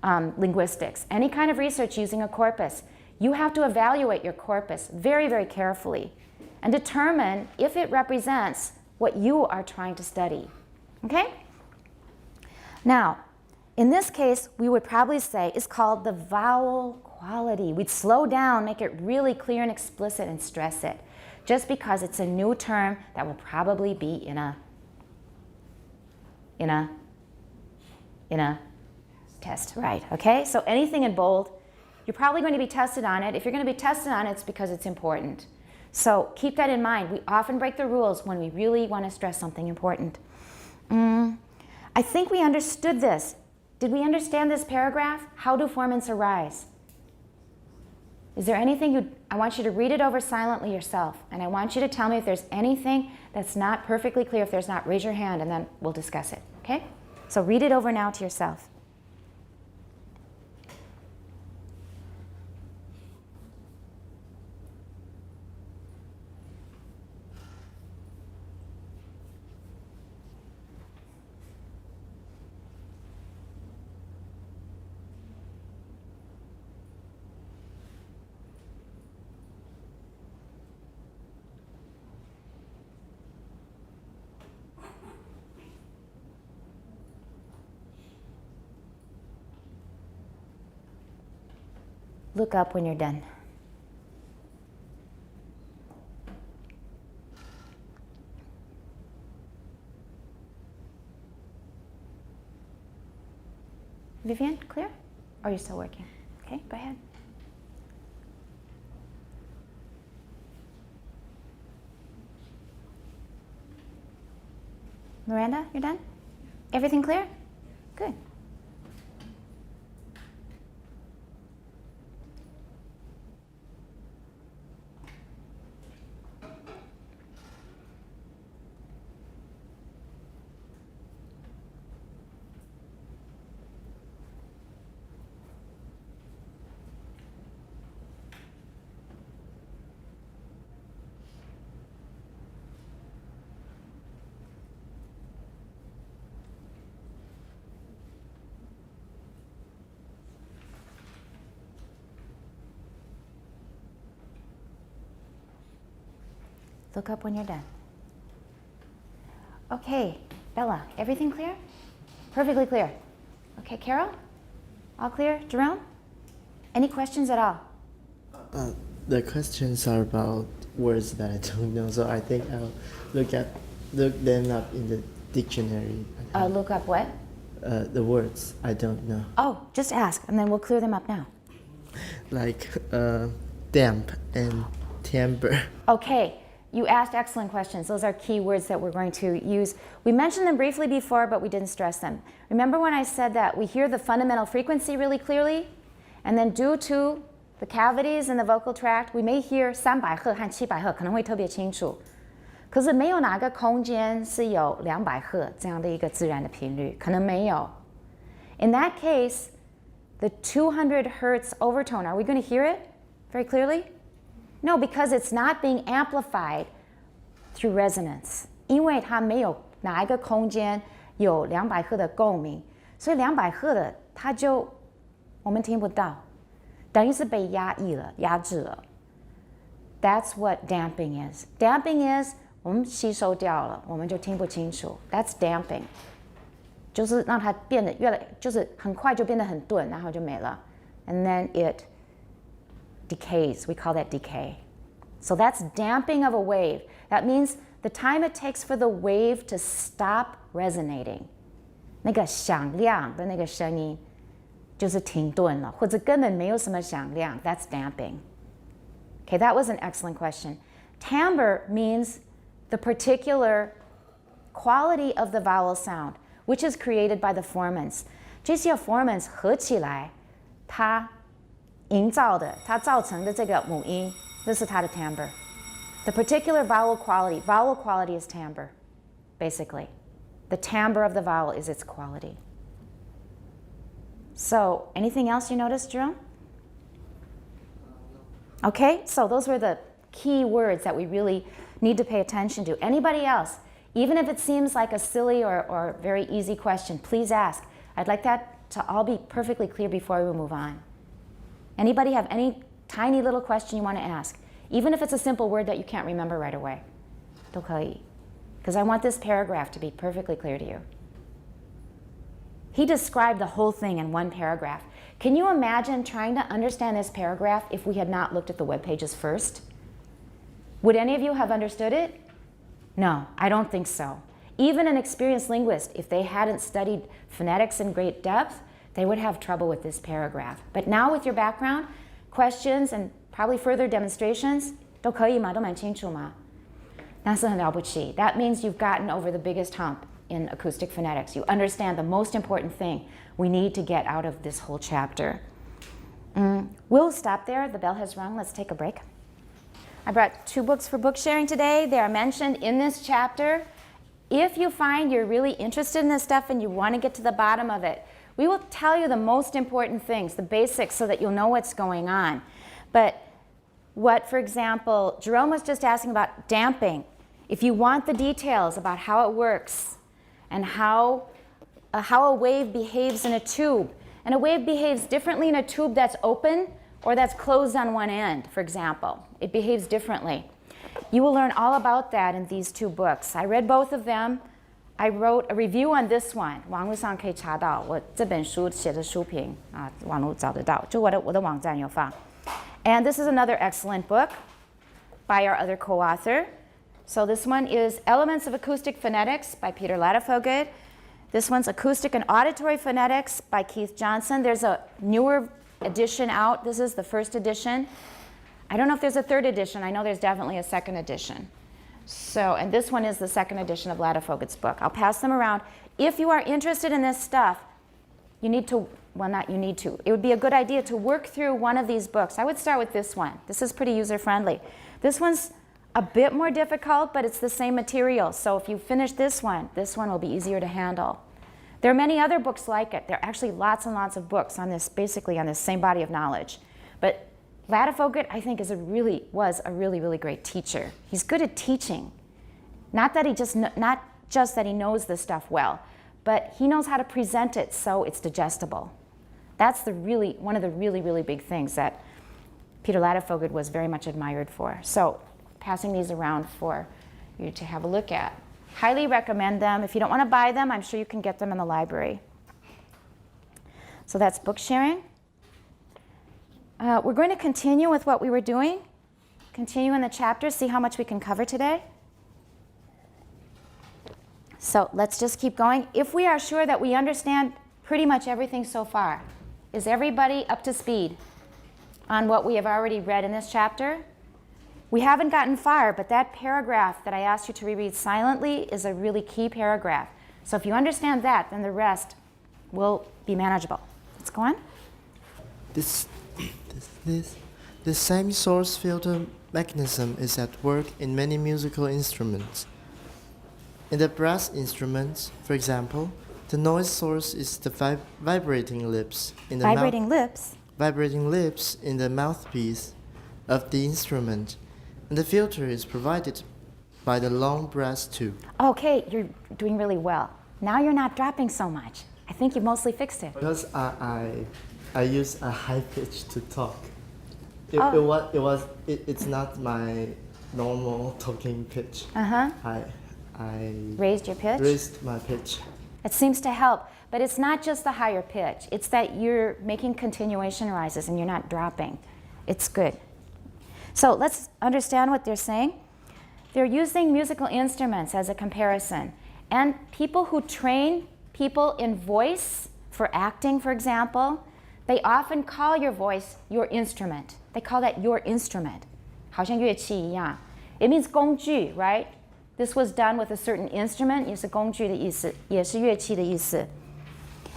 linguistics, any kind of research using a corpus, you have to evaluate your corpus very, very carefully and determine if it represents what you are trying to study. Okay? Now, in this case, we would probably say it's called the vowel quality. We'd slow down, make it really clear and explicit, and stress it, just because it's a new term that will probably be in a test, right? Okay? So anything in bold, you're probably going to be tested on it. If you're going to be tested on it, it's because it's important. So keep that in mind. We often break the rules when we really want to stress something important. I think we understood this. Did we understand this paragraph? How do formants arise? Is there anything I want you to read it over silently yourself, and I want you to tell me if there's anything that's not perfectly clear. If there's not, raise your hand and then we'll discuss it, okay? So read it over now to yourself. Look up when you're done. Vivian, clear? Or are you still working? Okay, go ahead. Miranda, you're done? Everything clear? Good. Look up when you're done. Okay, Bella, everything clear? Perfectly clear. Okay, Carol? All clear? Jerome? Any questions at all? The questions are about words that I don't know, so I think I'll look them up in the dictionary. Look up what? The words I don't know. Oh, just ask, and then we'll clear them up now. Like damp and timbre. Okay, you asked excellent questions. Those are key words that we're going to use. We mentioned them briefly before, but we didn't stress them. Remember when I said that we hear the fundamental frequency really clearly? And then due to the cavities in the vocal tract, we may hear 300赫和700赫可能会特别清楚。可是没有哪个空间是有200赫这样的一个自然的频率，可能没有。In that case, the 200 hertz overtone, are we going to hear it very clearly? No, because it's not being amplified through resonance. 因为它没有哪一个空间有200赫的共鸣，所以200赫的它就我们听不到，等于是被压抑了、压制了。That's what damping is. Damping is 我们吸收掉了，我们就听不清楚。That's damping， 就是让它变得就是很快就变得很钝，然后就没了。And then it decays. We call that decay. So that's damping of a wave. That means the time it takes for the wave to stop resonating. 那个响亮的那个声音就是停顿了，或者根本没有什么响亮。That's damping. Okay, that was an excellent question. Timbre means the particular quality of the vowel sound, which is created by the formants. 这些 formants 合起来，它营造的，它造成的这个母音，这是它的 timbre. The particular vowel quality is timbre, basically. The timbre of the vowel is its quality. So, anything else you noticed, Jerome? Okay, so those were the key words that we really need to pay attention to. Anybody else, even if it seems like a silly or very easy question, please ask. I'd like that to all be perfectly clear before we move on. Anybody have any tiny little question you want to ask? Even if it's a simple word that you can't remember right away. 都可以. Because I want this paragraph to be perfectly clear to you. He described the whole thing in one paragraph. Can you imagine trying to understand this paragraph if we had not looked at the web pages first? Would any of you have understood it? No, I don't think so. Even an experienced linguist, if they hadn't studied phonetics in great depth, they would have trouble with this paragraph. But now with your background, questions and probably further demonstrations, 都可以吗？都蛮清楚吗？那是很了不起. That means you've gotten over the biggest hump in acoustic phonetics. You understand the most important thing we need to get out of this whole chapter. We'll stop there. The bell has rung. Let's take a break. I brought 2 books for book sharing today. They are mentioned in this chapter. If you find you're really interested in this stuff and you want to get to the bottom of it, we will tell you the most important things, the basics, so that you'll know what's going on. But what, for example, Jerome was just asking about damping. If you want the details about how it works and how a wave behaves in a tube, and a wave behaves differently in a tube that's open or that's closed on one end, for example. It behaves differently. You will learn all about that in these 2 books. I read both of them. I wrote a review on this one. 网络上可以查到我这本书写的书评啊，网络找得到，就我的网站有放。And this is another excellent book by our other co-author. So this one is Elements of Acoustic Phonetics by Peter Ladefoged. This one's Acoustic and Auditory Phonetics by Keith Johnson. There's a newer edition out. This is the first edition. I don't know if there's a 3rd edition. I know there's definitely a 2nd edition. So, and this one is the 2nd edition of Ladefoged's book. I'll pass them around. If you are interested in this stuff, you need to, well, not you need to. It would be a good idea to work through one of these books. I would start with this one. This is pretty user-friendly. This one's a bit more difficult, but it's the same material. So if you finish this one will be easier to handle. There are many other books like it. There are actually lots and lots of books on this, basically on this same body of knowledge. But Ladefoged, I think, was a really, really great teacher. He's good at teaching. Not just that he knows this stuff well, but he knows how to present it so it's digestible. That's one of the really, really big things that Peter Ladefoged was very much admired for. So passing these around for you to have a look at. Highly recommend them. If you don't want to buy them, I'm sure you can get them in the library. So that's book sharing. We're going to continue with what we were doing. Continue in the chapter, see how much we can cover today. So let's just keep going. If we are sure that we understand pretty much everything so far, is everybody up to speed on what we have already read in this chapter? We haven't gotten far, but that paragraph that I asked you to reread silently is a really key paragraph. So if you understand that, then the rest will be manageable. Let's go on. The same source filter mechanism is at work in many musical instruments. In the brass instruments, for example, the noise source is the vibrating lips in the vibrating lips in the mouthpiece of the instrument, and the filter is provided by the long brass tube. Okay, you're doing really well. Now you're not dropping so much. I think you mostly fixed it. Because I use a high pitch to talk. It's not my normal talking pitch. Uh-huh. I Raised your pitch? raised my pitch. It seems to help, but it's not just the higher pitch. It's that you're making continuation rises and you're not dropping. It's good. So let's understand what they're saying. They're using musical instruments as a comparison. And people who train people in voice for acting, for example, they often call your voice your instrument. They call that your instrument. 好像乐器一样. It means 工具, right? This was done with a certain instrument, 也是工具的意思, 也是乐器的意思.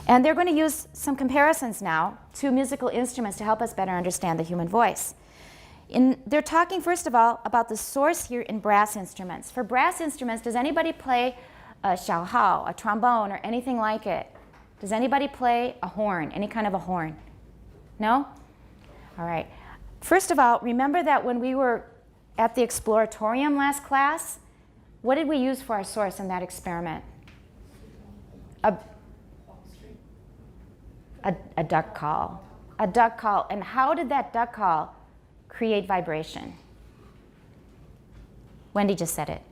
And they're going to use some comparisons now to musical instruments to help us better understand the human voice. They're talking, first of all, about the source here in brass instruments. For brass instruments, does anybody play a xiaohao, a trombone, or anything like it? Does anybody play a horn, any kind of a horn? No? All right. First of all, remember that when we were at the Exploratorium last class, what did we use for our source in that experiment? A duck call. A duck call. And how did that duck call create vibration? Wendy just said it.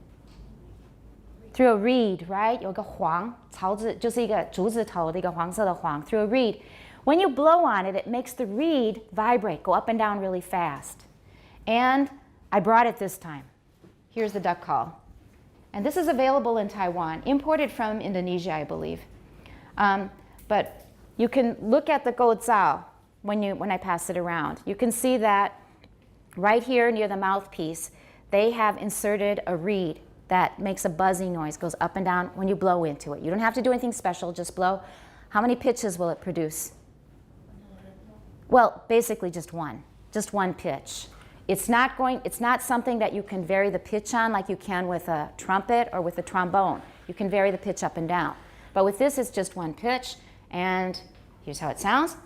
Through a reed, right? 有个簧，槽子就是一个竹子头的一个黄色的簧。Through a reed. When you blow on it, it makes the reed vibrate, go up and down really fast. And I brought it this time. Here's the duck call. And this is available in Taiwan, imported from Indonesia, I believe. But you can look at the gozao when I pass it around. You can see that right here near the mouthpiece, they have inserted a reed that makes a buzzing noise, goes up and down when you blow into it. You don't have to do anything special, just blow. How many pitches will it produce? Well, basically just one pitch. It's not something that you can vary the pitch on like you can with a trumpet or with a trombone. You can vary the pitch up and down. But with this, it's just one pitch, and here's how it sounds.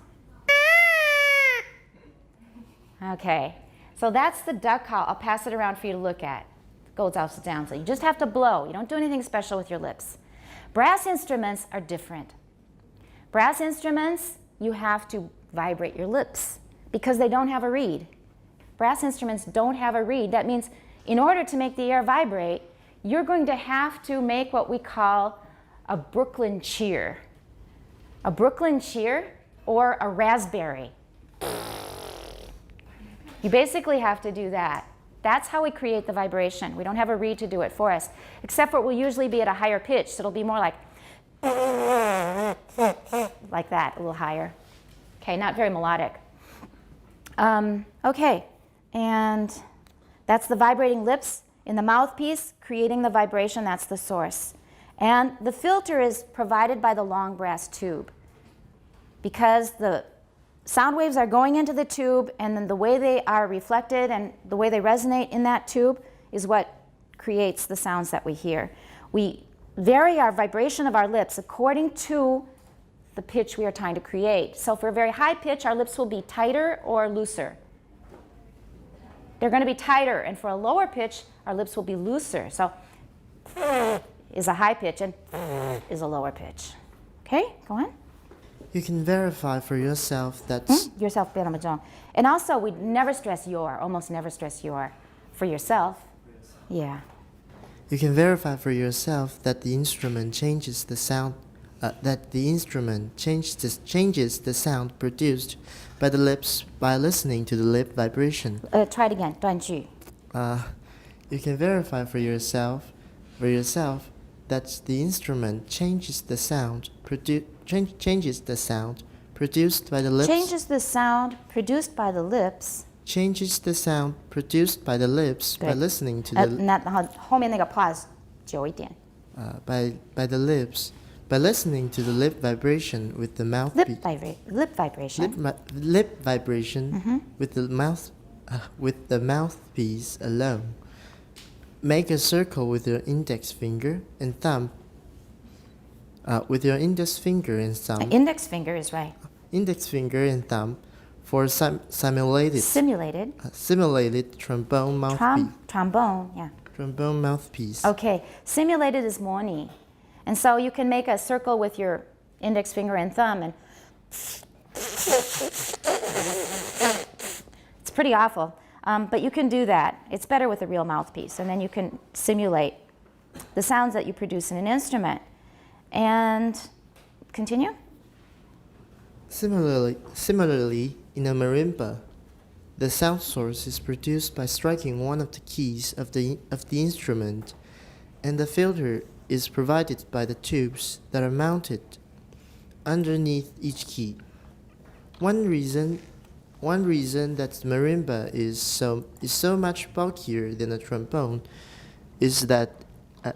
Okay, so that's the duck call. I'll pass it around for you to look at. Goes out and down. So you just have to blow. You don't do anything special with your lips. Brass instruments are different. Brass instruments, you have to vibrate your lips because they don't have a reed. Brass instruments don't have a reed. That means in order to make the air vibrate, you're going to have to make what we call a Brooklyn cheer. A Brooklyn cheer or a raspberry. You basically have to do that. That's how we create the vibration. We don't have a reed to do it for us, except for it will usually be at a higher pitch, so it'll be more like that, a little higher. Okay, not very melodic. Okay, and that's the vibrating lips in the mouthpiece, creating the vibration, that's the source. And the filter is provided by the long brass tube because the sound waves are going into the tube, and then the way they are reflected and the way they resonate in that tube is what creates the sounds that we hear. We vary our vibration of our lips according to the pitch we are trying to create. So for a very high pitch, our lips will be tighter or looser. They're going to be tighter, and for a lower pitch, our lips will be looser. So is a high pitch and is a lower pitch. Okay, go on. You can verify for yourself that Yourself, and also we never stress your, almost never stress your, for yourself. Yeah. you can verify for yourself that the instrument changes the sound changes the sound produced by the lips by listening to the lip vibration. Try it again. 断句. You can verify for yourself that the instrument changes the sound changes the sound produced by the lips. Changes the sound produced by the lips. Changes the sound produced by the lips by Good. listening to the 那后面那个 pause 久一点. by the lips by listening to the lip vibration with the mouthpiece. Lip vibration. Lip vibration with the mouthpiece alone. Make a circle with your index finger and thumb. With your index finger and thumb. Index finger is right. Index finger and thumb for simulated trombone mouthpiece. Trombone, yeah. Trombone mouthpiece. Okay, simulated is moni. And so you can make a circle with your index finger and thumb, and it's pretty awful. But you can do that. It's better with a real mouthpiece, and then you can simulate the sounds that you produce in an instrument. And continue. Similarly, in a marimba, the sound source is produced by striking one of the keys of the instrument, and the filter is provided by the tubes that are mounted underneath each key. One reason that marimba is so much bulkier than a trombone is that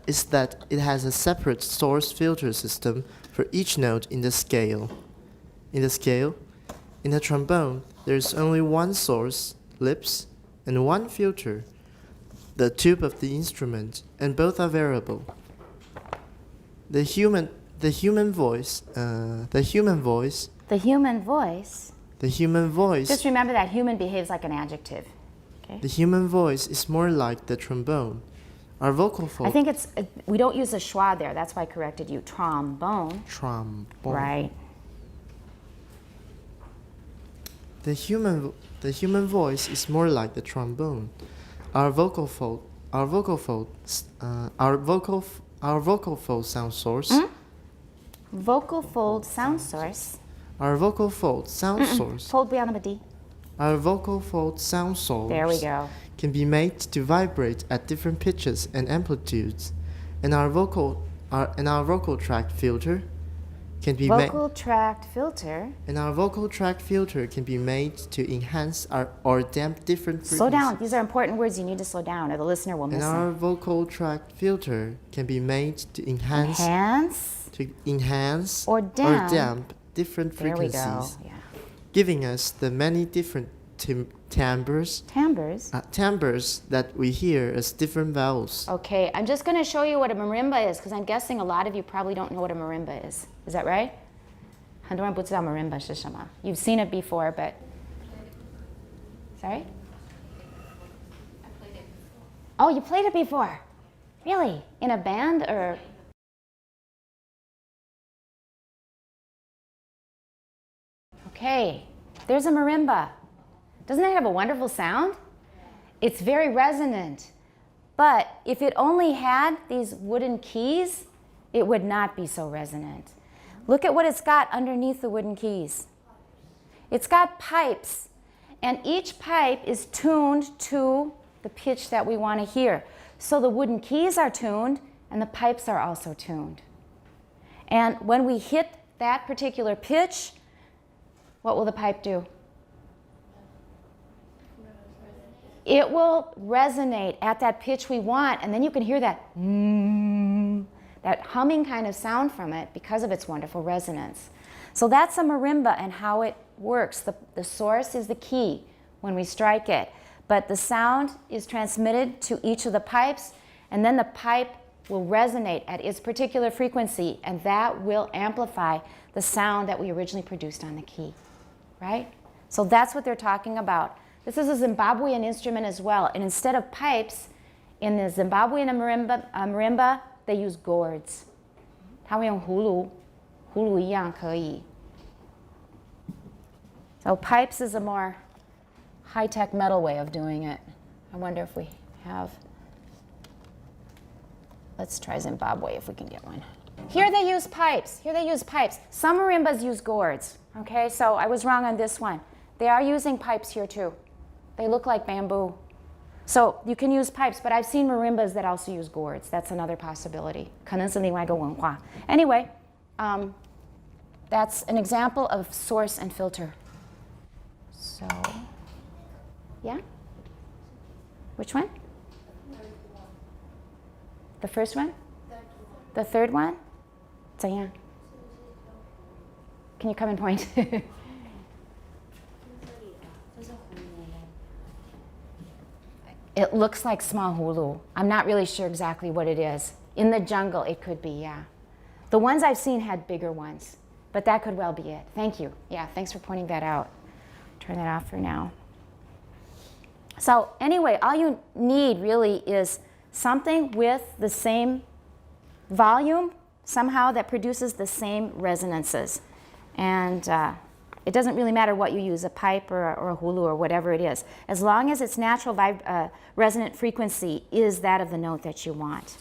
it has a separate source filter system for each note in the scale. In a trombone, there is only one source, lips, and one filter, the tube of the instrument, and both are variable. The human voice. Just remember that human behaves like an adjective. Okay? The human voice is more like the trombone. Our vocal fold. I think we don't use a schwa there. That's why I corrected you. Trombone. Trombone. Right. The human voice is more like the trombone. Our vocal fold sound source. Vocal fold sound source. Our vocal fold sound source. Fold beyond the D. Our vocal fold sound source. There we go. Can be made to vibrate at different pitches and amplitudes, and our vocal tract filter can be made. Vocal tract filter. And our vocal tract filter can be made to enhance or damp different frequencies. Slow down. These are important words. You need to slow down, or the listener will miss And our them. vocal tract filter can be made to enhance Or damp. different There we frequencies, go. Yeah. giving us the many different timbres that we hear as different vowels. Okay, I'm just going to show you what a marimba is, because I'm guessing a lot of you probably don't know what a marimba is. Is that right? 很多人不知道 marimba 是什么. You've seen it before, but... Sorry? Oh, you played it before? Really? In a band or... Okay, there's a marimba. Doesn't it have a wonderful sound? It's very resonant. But if it only had these wooden keys, it would not be so resonant. Look at what it's got underneath the wooden keys. It's got pipes, and each pipe is tuned to the pitch that we want to hear. So the wooden keys are tuned, and the pipes are also tuned. And when we hit that particular pitch, what will the pipe do? It will resonate at that pitch we want, and then you can hear that that humming kind of sound from it because of its wonderful resonance. So that's a marimba and how it works. The source is the key when we strike it, but the sound is transmitted to each of the pipes, and then the pipe will resonate at its particular frequency, and that will amplify the sound that we originally produced on the key, right? So that's what they're talking about. This is a Zimbabwean instrument as well, and instead of pipes, in the Zimbabwean marimba, they use gourds. 它会用葫芦一样可以. So pipes is a more high-tech metal way of doing it. I wonder if we have... Let's try Zimbabwe if we can get one. Here they use pipes. Some marimbas use gourds. Okay, so I was wrong on this one. They are using pipes here too. They look like bamboo. So you can use pipes, but I've seen marimbas that also use gourds. That's another possibility. 可能是另外一个文化. Anyway, that's an example of source and filter. So, yeah? Which one? The first one? The third one? 怎样? Can you come and point? It looks like small hulu. I'm not really sure exactly what it is. In the jungle, it could be, yeah. The ones I've seen had bigger ones, but that could well be it. Thank you. Yeah, thanks for pointing that out. Turn that off for now. So anyway, all you need really is something with the same volume, somehow that produces the same resonances. And It doesn't really matter what you use, a pipe or a hulu or whatever it is. As long as its natural resonant frequency is that of the note that you want.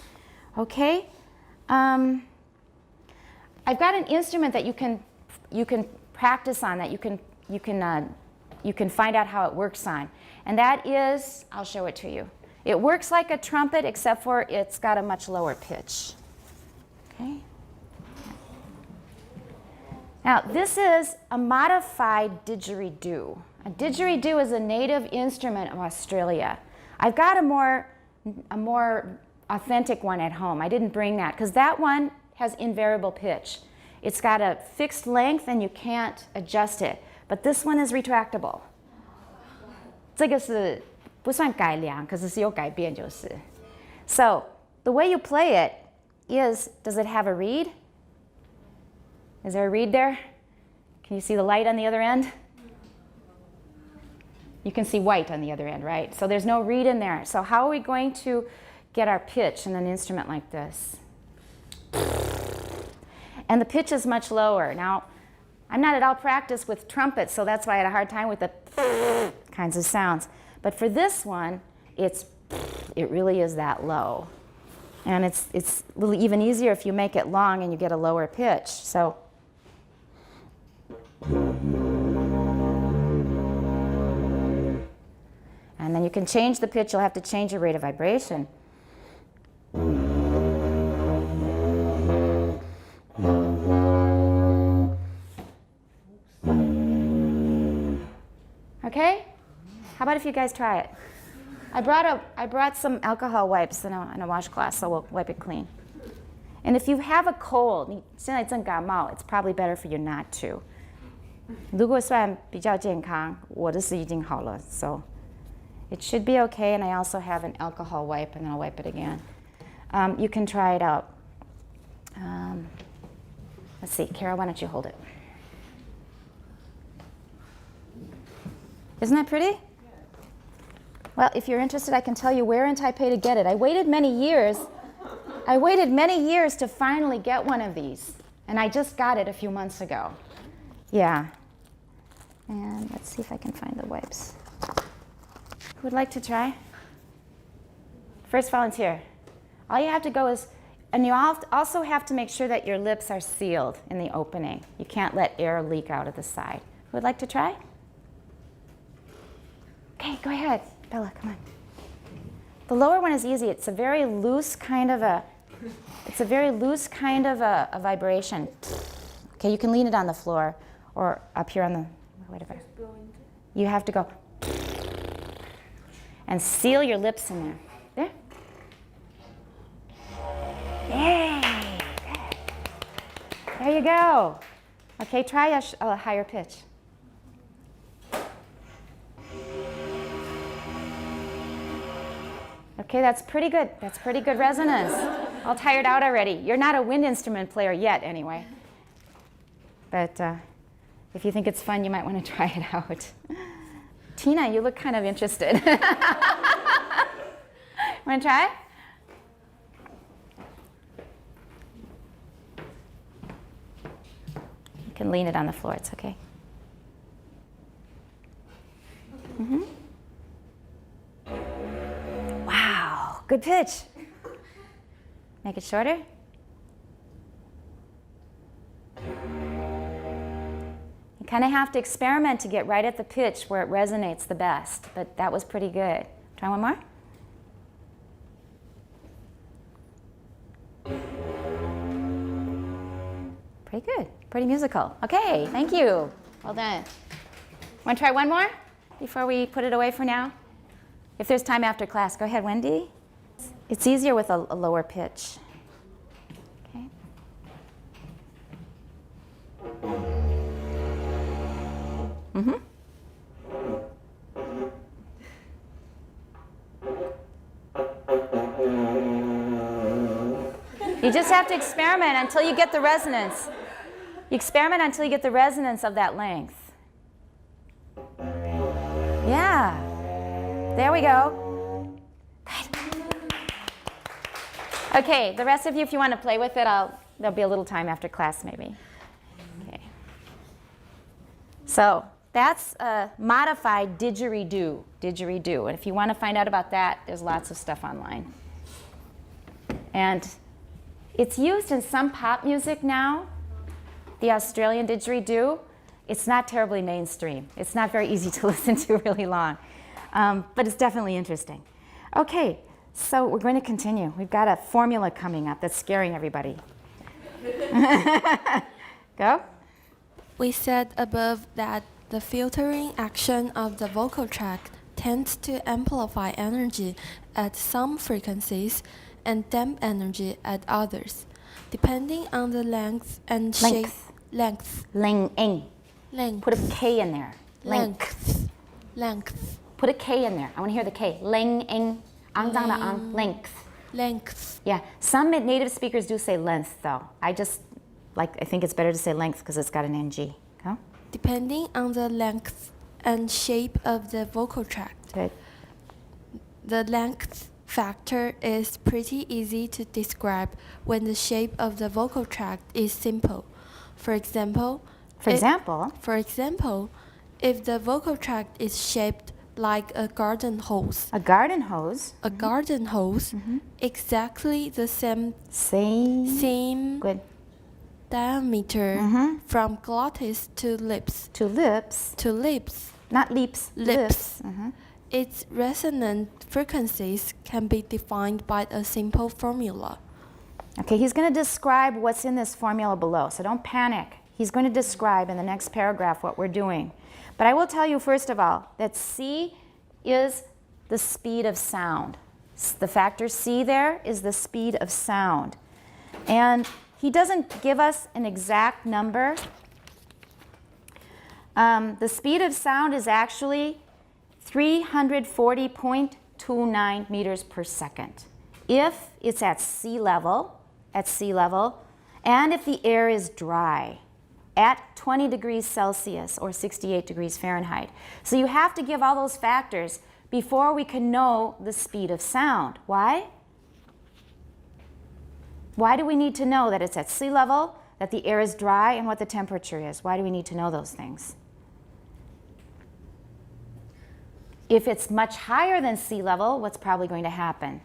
Okay? I've got an instrument that you can practice on, that you can find out how it works on. And that is, I'll show it to you. It works like a trumpet, except for it's got a much lower pitch. Okay? Now, this is a modified didgeridoo. A didgeridoo is a native instrument of Australia. I've got a more authentic one at home. I didn't bring that because that one has invariable pitch. It's got a fixed length and you can't adjust it. But this one is retractable. 这个是不算改良，可是是有改变就是。So the way you play it is, does it have a reed? Is there a reed there? Can you see the light on the other end? You can see white on the other end, right? So there's no reed in there. So how are we going to get our pitch in an instrument like this? And the pitch is much lower. Now, I'm not at all practiced with trumpets, so that's why I had a hard time with the kinds of sounds. But for this one, it really is that low. And it's a little even easier if you make it long and you get a lower pitch. So. And then you can change the pitch. You'll have to change your rate of vibration. Okay? How about if you guys try it? I brought some alcohol wipes in a washcloth, so we'll wipe it clean. And if you have a cold, 你现在正感冒, it's probably better for you not to. 如果算比较健康，我的是已经好了, so it should be okay. And I also have an alcohol wipe, and then I'll wipe it again. You can try it out. Let's see, Kara, why don't you hold it? Isn't that pretty? Well, if you're interested, I can tell you where in Taipei to get it. I waited many years to finally get one of these. And I just got it a few months ago. Yeah. And let's see if I can find the wipes. Who would like to try? First volunteer. All you have to go is, and you also have to make sure that your lips are sealed in the opening. You can't let air leak out of the side. Who would like to try? Okay, go ahead. Bella, come on. The lower one is easy. It's a very loose kind of a vibration. Okay, you can lean it on the floor or up here on the, whatever. You have to go and seal your lips in there. There. Yay! There you go. Okay, try a higher pitch. Okay, that's pretty good. That's pretty good resonance. All tired out already. You're not a wind instrument player yet, anyway. But if you think it's fun, you might want to try it out. Tina, you look kind of interested. Want to try? You can lean it on the floor. It's okay. Mm-hmm. Wow, good pitch. Make it shorter. You kind of have to experiment to get right at the pitch where it resonates the best, but that was pretty good. Try one more. Pretty good, pretty musical. Okay, thank you. Well done. Want to try one more before we put it away for now? If there's time after class, go ahead, Wendy. It's easier with a lower pitch. Okay. Mm-hmm. You just have to experiment until you get the resonance. You experiment until you get the resonance of that length. Yeah. There we go. Good. Okay, the rest of you, if you want to play with it, there'll be a little time after class maybe. Okay. So that's a modified didgeridoo, didgeridoo. And if you want to find out about that, there's lots of stuff online. And it's used in some pop music now, the Australian didgeridoo. It's not terribly mainstream. It's not very easy to listen to really long, but it's definitely interesting. Okay, so we're going to continue. We've got a formula coming up that's scaring everybody. Go. We said above that the filtering action of the vocal tract tends to amplify energy at some frequencies and damp energy at others, depending on the length and shape. Length. Length. Length. Put a K in there. Length. Length. Put a K in there. I want to hear the K. Length. Length. Length. Yeah. Some native speakers do say length, though. I think it's better to say length because it's got an NG. Go. Depending on the length and shape of the vocal tract. Good. The length factor is pretty easy to describe when the shape of the vocal tract is simple. For example, if the vocal tract is shaped like a garden hose. A garden hose. A garden hose, exactly the same Good. diameter from glottis to lips. To lips. To lips. Not leaps. Lips. Mhm. Its resonant frequencies can be defined by a simple formula. Okay, he's going to describe what's in this formula below, so don't panic. He's going to describe in the next paragraph what we're doing. But I will tell you, first of all, that C is the speed of sound. The factor C there is the speed of sound. And he doesn't give us an exact number. The speed of sound is actually 340.29 meters per second. If it's at sea level, and if the air is dry, at 20 degrees Celsius or 68 degrees Fahrenheit. So you have to give all those factors before we can know the speed of sound. Why? Why do we need to know that it's at sea level, that the air is dry, and what the temperature is? Why do we need to know those things? If it's much higher than sea level, what's probably going to happen?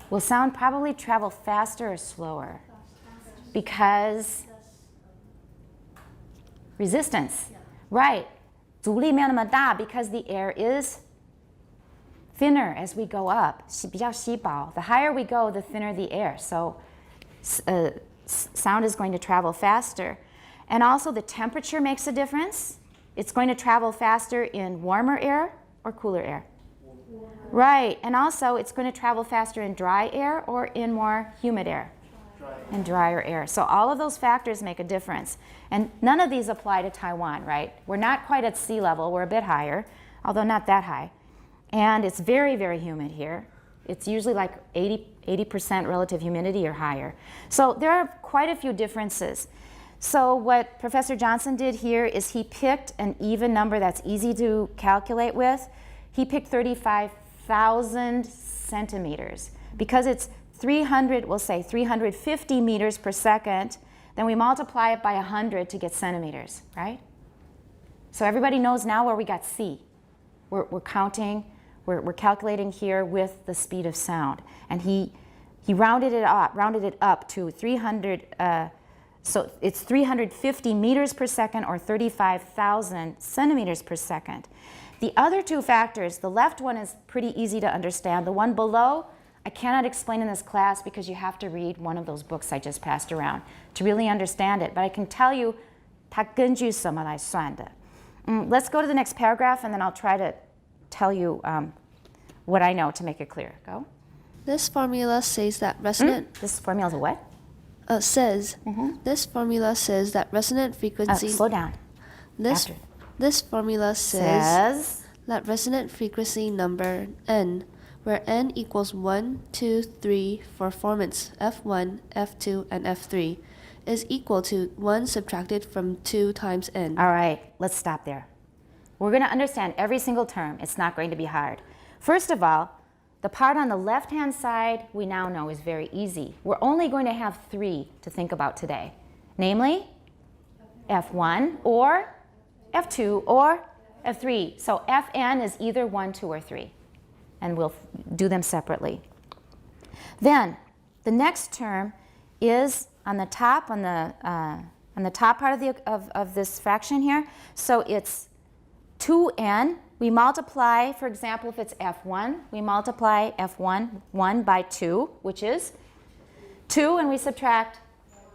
Will sound probably travel faster or slower? Because resistance. Right. 阻力没有那么大 because the air is thinner as we go up. 比较稀薄. The higher we go, the thinner the air. So sound is going to travel faster. And also the temperature makes a difference. It's going to travel faster in warmer air or cooler air. Right. And also it's going to travel faster in dry air or in more humid air. And drier air. So all of those factors make a difference. And none of these apply to Taiwan, right? We're not quite at sea level. We're a bit higher, although not that high. And it's very, very humid here. It's usually like 80% relative humidity or higher. So there are quite a few differences. So what Professor Johnson did here is he picked an even number that's easy to calculate with. He picked 35,000 centimeters. Because it's 350 meters per second, then we multiply it by 100 to get centimeters, right? So everybody knows now where we got C. We're counting, we're calculating here with the speed of sound. And he rounded it up to 300, so it's 350 meters per second or 35,000 centimeters per second. The other two factors, the left one is pretty easy to understand. The one below, I cannot explain in this class because you have to read one of those books I just passed around to really understand it. But I can tell you, 它根据什么来算的. Let's go to the next paragraph and then I'll try to tell you what I know to make it clear. Go. This formula says that resonant This formula is a what? This formula says that resonant frequency. Slow down. This formula says that resonant frequency number n, where n equals 1, 2, 3 for formants F1, F2, and F3, is equal to 1 subtracted from 2 times n. All right, let's stop there. We're going to understand every single term. It's not going to be hard. First of all, the part on the left-hand side we now know is very easy. We're only going to have 3 to think about today, namely F1 or F2 or F3. So Fn is either 1, 2, or 3. And we'll do them separately. Then the next term is on the top, on the top part of this fraction here. So it's 2n. We multiply, for example, if it's F1, we multiply F1 1 by 2, which is 2, and we subtract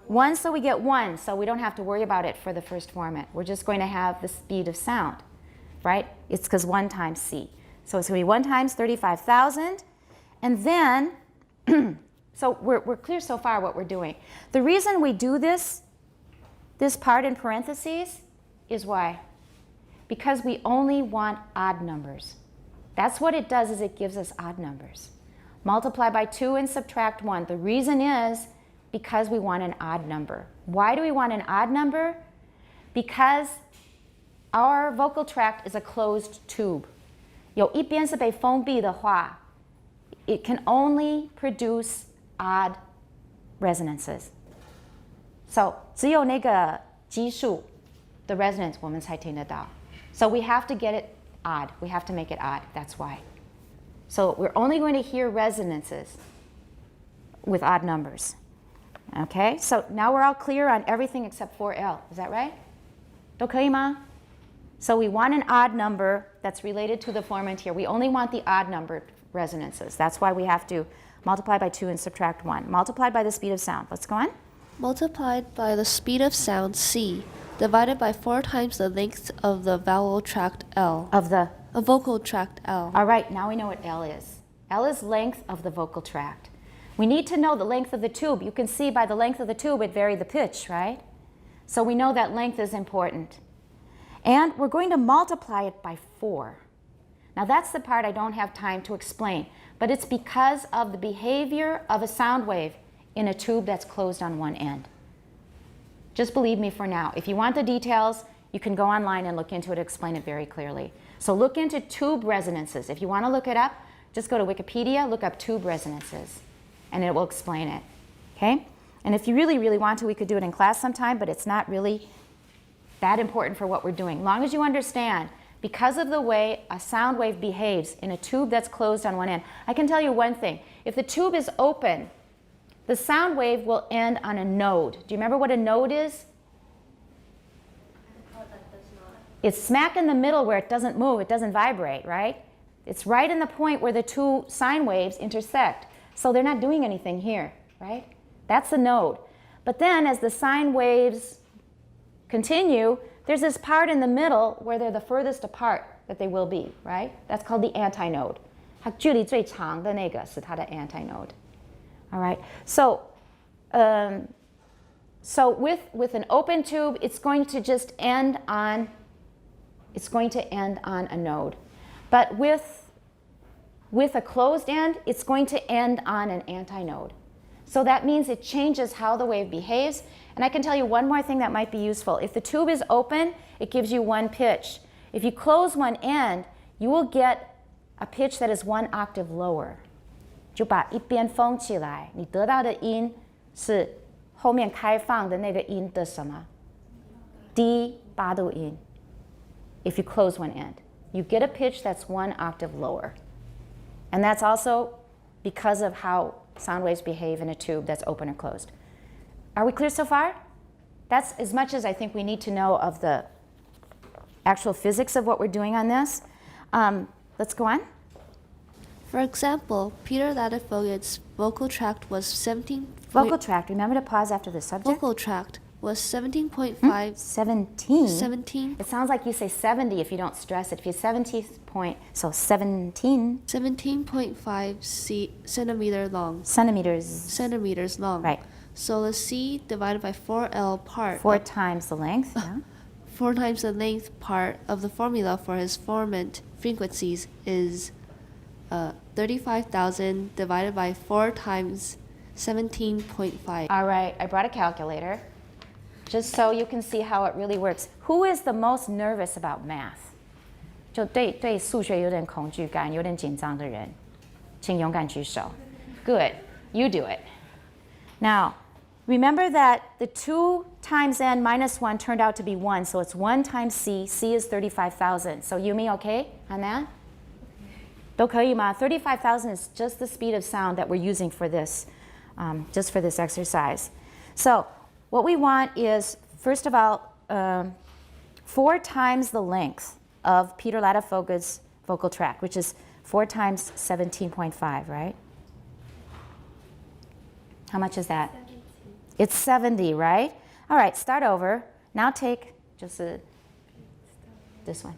1, so we get 1. So we don't have to worry about it for the first format. We're just going to have the speed of sound, right? It's because 1 times c. So it's going to be 1 times 35,000. And then, so we're clear so far what we're doing. The reason we do this part in parentheses is why? Because we only want odd numbers. That's what it does, is it gives us odd numbers. Multiply by 2 and subtract 1. The reason is because we want an odd number. Why do we want an odd number? Because our vocal tract is a closed tube. 有一边是被封闭的话, it can only produce odd resonances. So 只有那个基数 the resonance 我们才听得到. So we have to get it odd. We have to make it odd. That's why. So we're only going to hear resonances with odd numbers. Okay, so now we're all clear on everything except 4L. Is that right? 都可以吗? So we want an odd number that's related to the formant here. We only want the odd number resonances. That's why we have to multiply by 2 and subtract 1. Multiplied by the speed of sound. Let's go on. Multiplied by the speed of sound c, divided by 4 times the length of the vowel tract L. Of the, A vocal tract L. all right, now we know what L is. L is length of the vocal tract. We need to know the length of the tube. You can see by the length of the tube it varies the pitch, right? So we know that length is important. And we're going to multiply it by 4. Now that's the part I don't have time to explain, but it's because of the behavior of a sound wave in a tube that's closed on one end. Just believe me for now. If you want the details, you can go online and look into it, explain it very clearly. So look into tube resonances. If you want to look it up, just go to Wikipedia, look up tube resonances, and it will explain it. Okay? And if you really, really want to, we could do it in class sometime, but it's not really that important for what we're doing. Long as you understand, because of the way a sound wave behaves in a tube that's closed on one end, I can tell you one thing. If the tube is open, the sound wave will end on a node. Do you remember what a node is? It's smack in the middle where it doesn't move, it doesn't vibrate, right? It's right in the point where the two sine waves intersect. So they're not doing anything here, right? That's the node. But then as the sine waves continue, there's this part in the middle where they're the furthest apart that they will be, right? That's called the antinode. 它距离最长的那个是它的 antinode. All right. So, with an open tube, it's going to just end on a node. But with a closed end, it's going to end on an antinode. So that means it changes how the wave behaves. And I can tell you one more thing that might be useful. If the tube is open, it gives you one pitch. If you close one end, you will get a pitch that is 1 octave lower. 就把一边封起来，你得到的音是后面开放的那个音的什么？低八度音。If you close one end, you get a pitch that's 1 octave lower. And that's also because of how sound waves behave in a tube that's open or closed. Are we clear so far? That's as much as I think we need to know of the actual physics of what we're doing on this. Let's go on. For example, Peter Ladefoged's vocal tract was 17. Vocal tract. Remember to pause after the subject. Vocal tract was 17.5. 17. 17. It sounds like you say 70 if you don't stress it. If you 17 point, so 17 17.5 centimeter long. centimeters long. Right. So the C divided by 4L part. 4 times the length. Yeah. 4 times the length part of the formula for his formant frequencies is 35,000 divided by 4 times 17.5. All right, I brought a calculator just so you can see how it really works. Who is the most nervous about math? 就对数学有点恐惧感、有点紧张的人，请勇敢举手。Good, you do it. Now, Remember that the 2 times n minus 1 turned out to be 1, so it's 1 times c. c is 35,000. So Yumi, okay on that? 都可以吗? 35,000 is just the speed of sound that we're using for this, just for this exercise. So what we want is, first of all, 4 times the length of Peter Ladefoged's vocal tract, which is 4 times 17.5, right? How much is that? 70. It's 70, right? All right, start over. Now take just this one.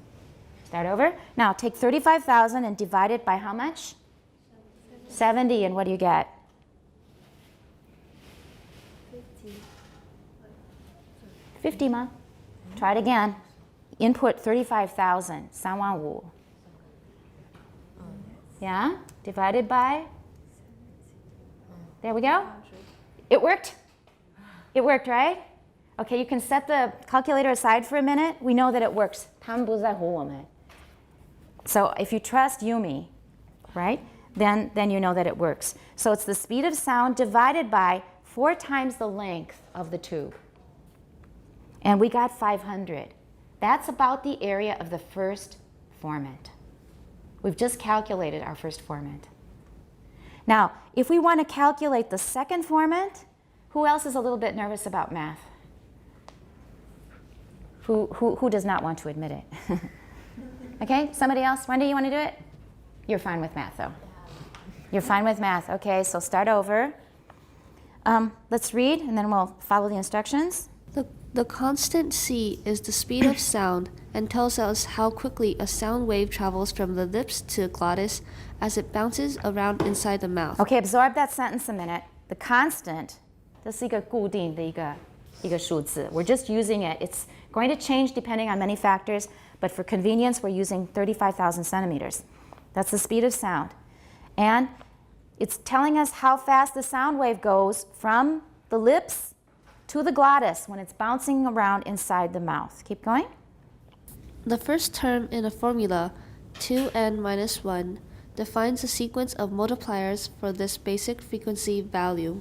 Start over. Now take 35,000 and divide it by how much? 70, and what do you get? 50. 50 ma. Try it again. Input 35,000, 3万5. Yeah? Divided by? There we go. It worked? It worked, right? Okay, you can set the calculator aside for a minute. We know that it works. 他们不在乎我们. So if you trust Yumi, right, then you know that it works. So it's the speed of sound divided by 4 times the length of the tube. And we got 500. That's about the area of the first formant. We've just calculated our first formant. Now, if we want to calculate the second formant, who else is a little bit nervous about math? Who does not want to admit it? Okay, somebody else? Wendy, you want to do it? You're fine with math, though. You're fine with math. Okay, so start over. Let's read, and then we'll follow the instructions. The constant c is the speed of sound and tells us how quickly a sound wave travels from the lips to the glottis as it bounces around inside the mouth. Okay, absorb that sentence a minute. The constant, 这是一个固定的一个数字. We're just using it. It's going to change depending on many factors, but for convenience, we're using 35,000 centimeters. That's the speed of sound. And it's telling us how fast the sound wave goes from the lips to the glottis when it's bouncing around inside the mouth. Keep going. The first term in a formula, 2n minus 1, defines a sequence of multipliers for this basic frequency value.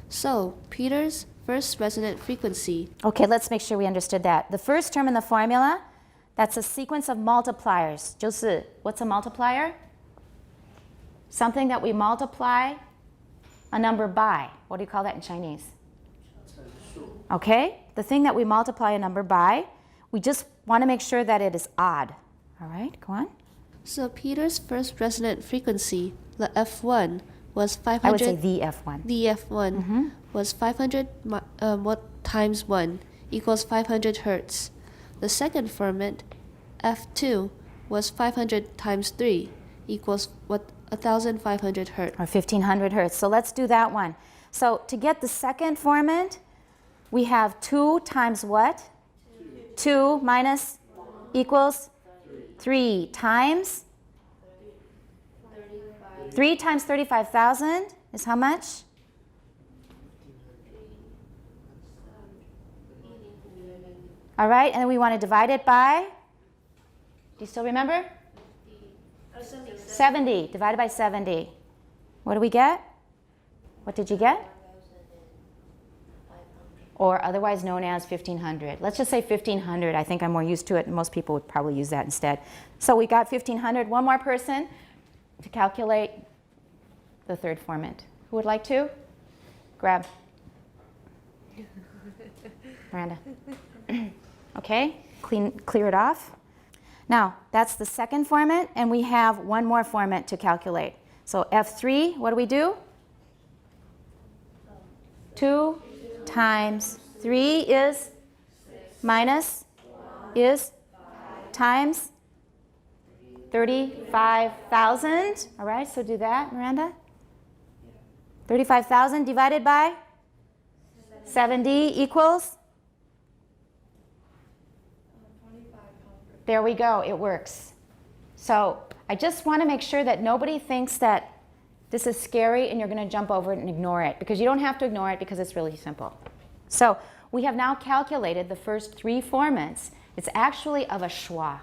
So, Peter's first resonant frequency. Okay, let's make sure we understood that. The first term in the formula, that's a sequence of multipliers. 就是, what's a multiplier? Something that we multiply a number by. What do you call that in Chinese? Okay, the thing that we multiply a number by, we just want to make sure that it is odd. All right, go on. So Peter's first resonant frequency, the F1, was 500. I would say the F1. The F1 was 500 times 1 equals 500 hertz. The second ferment, F2, was 500 times 3 equals 1,500 hertz. Or 1,500 hertz. So let's do that one. So to get the second formant, we have 2 times what? 2 minus equals 3 times? 3 times 35,000 is how much? All right, and then we want to divide it by? Do you still remember? 70. Divided by 70. What do we get? What did you get? Or otherwise known as 1,500. Let's just say 1,500. I think I'm more used to it, and most people would probably use that instead. So we got 1,500. One more person to calculate the third formant. Who would like to? Grab. Miranda. Okay, clear it off. Now, that's the second formant, and we have one more formant to calculate. So F3, what do we do? 2 times 3 is minus is times 35,000. All right, so do that, Miranda. 35,000 divided by 70 equals? There we go, it works. So I just want to make sure that nobody thinks that this is scary and you're going to jump over it and ignore it, because you don't have to ignore it because it's really simple. So we have now calculated the first 3 formants. It's actually of a schwa.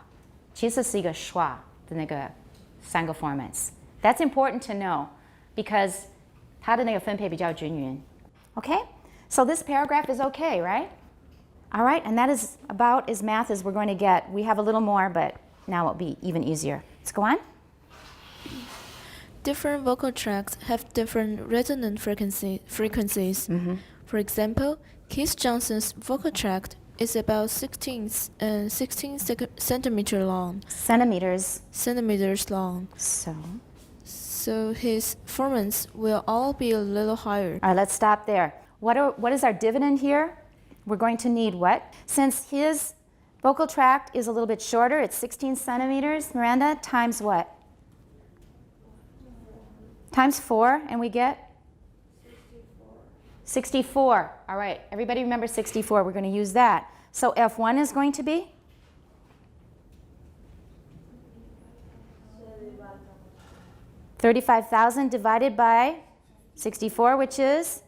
其实是一个schwa的那个3个 formants. That's important to know because 它的那个分配比较均匀. Okay? So this paragraph is okay, right? All right, and that is about as math as we're going to get. We have a little more, but now it'll be even easier. Let's go on. Different vocal tracts have different resonant frequencies. For example, Keith Johnson's vocal tract is about 16 centimeters long. Centimeters. Long. So his formants will all be a little higher. All right, let's stop there. What is our dividend here? We're going to need what? Since his vocal tract is a little bit shorter, it's 16 centimeters, Miranda, times what? Times 4, and we get? 64. All right, everybody remember 64. We're going to use that. So F1 is going to be? 35,000 divided by 64, which is?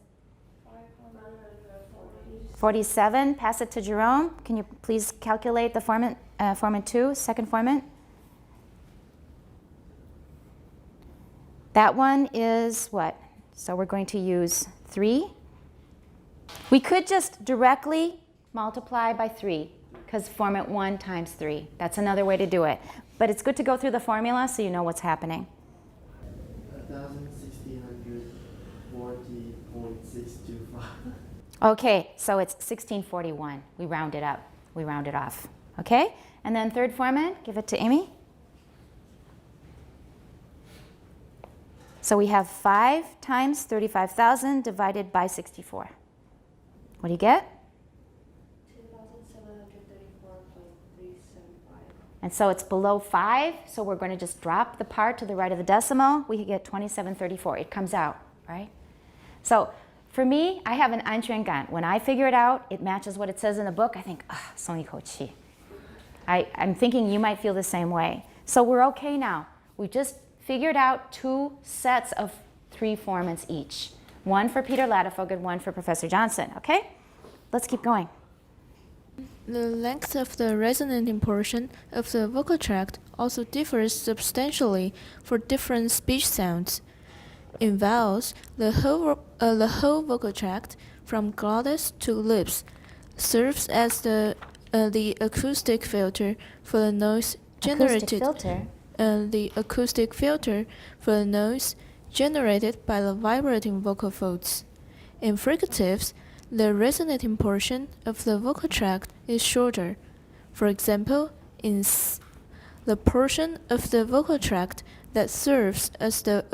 47. Pass it to Jerome. Can you please calculate the formant 2, second formant? That one is what? So we're going to use 3. We could just directly multiply by 3 because formant 1 times 3. That's another way to do it. But it's good to go through the formula so you know what's happening. 1,640.625. Okay, so it's 1641. We round it up. We round it off. Okay? And then third formant, give it to Amy. So we have 5 times 35,000 divided by 64. What do you get? 2,734.375. And so it's below 5, so we're going to just drop the part to the right of the decimal. We get 2734. It comes out, right? So for me, I have an 安全感. When I figure it out, it matches what it says in the book. I think,松一口气. I'm thinking you might feel the same way. So we're okay now. We just figured out 2 sets of 3 formants each. One for Peter Ladefoged and one for Professor Johnson, okay? Let's keep going. The length of the resonating portion of the vocal tract also differs substantially for different speech sounds. In vowels, the whole vocal tract, from glottis to lips, serves as the acoustic filter for the noise generated. The acoustic filter for the noise generated by the vibrating vocal folds. In fricatives, the resonating portion of the vocal tract is shorter. For example, in s, the portion of the vocal tract that serves as the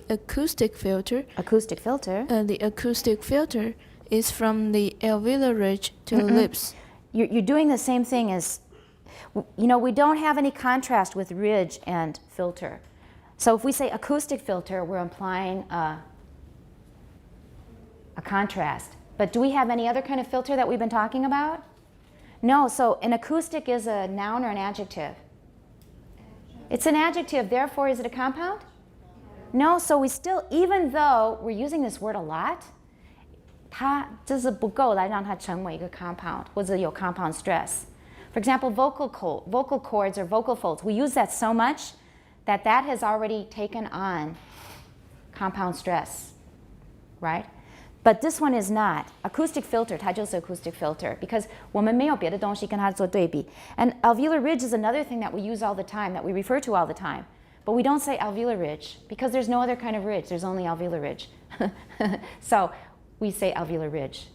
acoustic filter. The acoustic filter is from the alveolar ridge to the lips. You're doing the same thing as, you know, we don't have any contrast with ridge and filter. So if we say acoustic filter, we're implying a contrast. But do we have any other kind of filter that we've been talking about? No, so an acoustic is a noun or an adjective? It's an adjective, therefore is it a compound? No, so we still, even though we're using this word a lot, 它就是不够来让它成为一个 compound 或者有 compound stress. For example, vocal cords or vocal folds, we use that so much that has already taken on compound stress, right? But this one is not. Acoustic filter, 它就是 acoustic filter, because 我们没有别的东西跟它做对比. And alveolar ridge is another thing that we use all the time, that we refer to all the time. But we don't say alveolar ridge, because there's no other kind of ridge. There's only alveolar ridge. So we say alveolar ridge.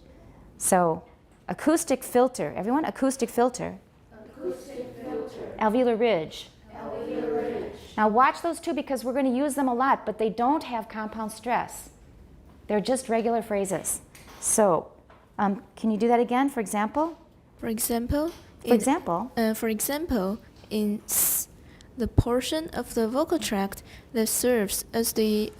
So acoustic filter, everyone, acoustic filter. Acoustic filter. Alveolar ridge. Alveolar ridge. Now watch those two because we're going to use them a lot, but they don't have compound stress. They're just regular phrases. So can you do that again, for example? For example, in s, the portion of the vocal tract that serves as the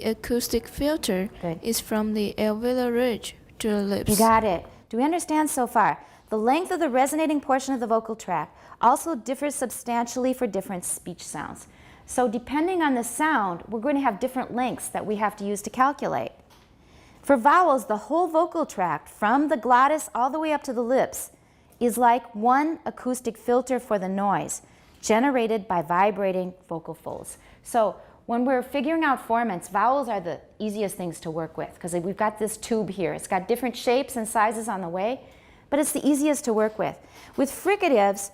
acoustic filter is from the alveolar ridge to the lips. You got it. Do we understand so far? The length of the resonating portion of the vocal tract also differs substantially for different speech sounds. So depending on the sound, we're going to have different lengths that we have to use to calculate. For vowels, the whole vocal tract, from the glottis all the way up to the lips, is like one acoustic filter for the noise generated by vibrating vocal folds. So when we're figuring out formants, vowels are the easiest things to work with because we've got this tube here. It's got different shapes and sizes on the way, but it's the easiest to work with. With fricatives,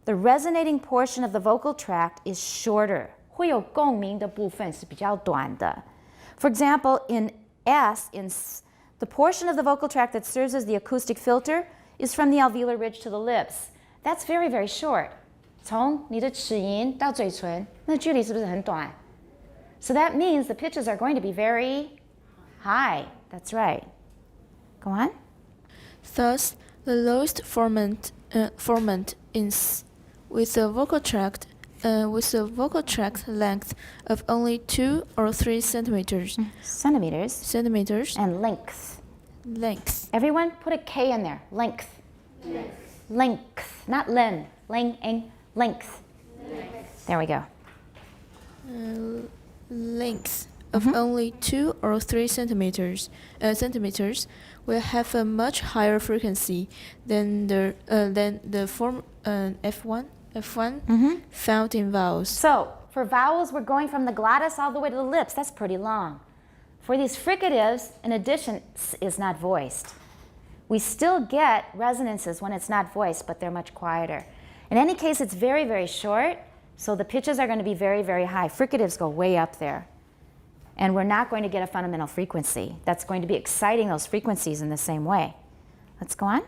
the resonating portion of the vocal tract is shorter. 会有共鸣的部分是比较短的. For example, in S, the portion of the vocal tract that serves as the acoustic filter is from the alveolar ridge to the lips. That's very, very short. 从你的齿龈到嘴唇，那距离是不是很短? So that means the pitches are going to be very high. That's right. Go on. Thus, the lowest formant in S with a vocal tract length of only 2 or 3 centimeters. Centimeters. And length. Everyone put a K in there. Length. Not len. Length. There we go. Length of only 2 or 3 centimeters will have a much higher frequency than the form F1 found in vowels. So for vowels, we're going from the glottis all the way to the lips. That's pretty long. For these fricatives, in addition, is not voiced. We still get resonances when it's not voiced, but they're much quieter. In any case, it's very, very short, so the pitches are going to be very, very high. Fricatives go way up there. And we're not going to get a fundamental frequency. That's going to be exciting those frequencies in the same way. Let's go on.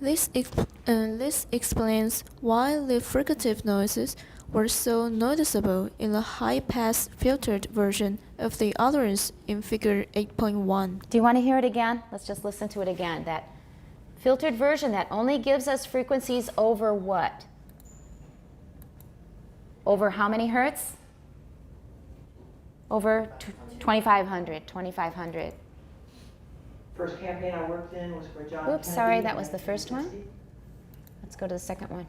This explains why the fricative noises were so noticeable in the high-pass filtered version of the utterance in Figure 8.1. Do you want to hear it again? Let's just listen to it again. That filtered version that only gives us frequencies over what? Over how many hertz? Over 2,500. First campaign I worked in was for John Oops, Kennedy sorry, that was at the first one. university. Let's go to the second one.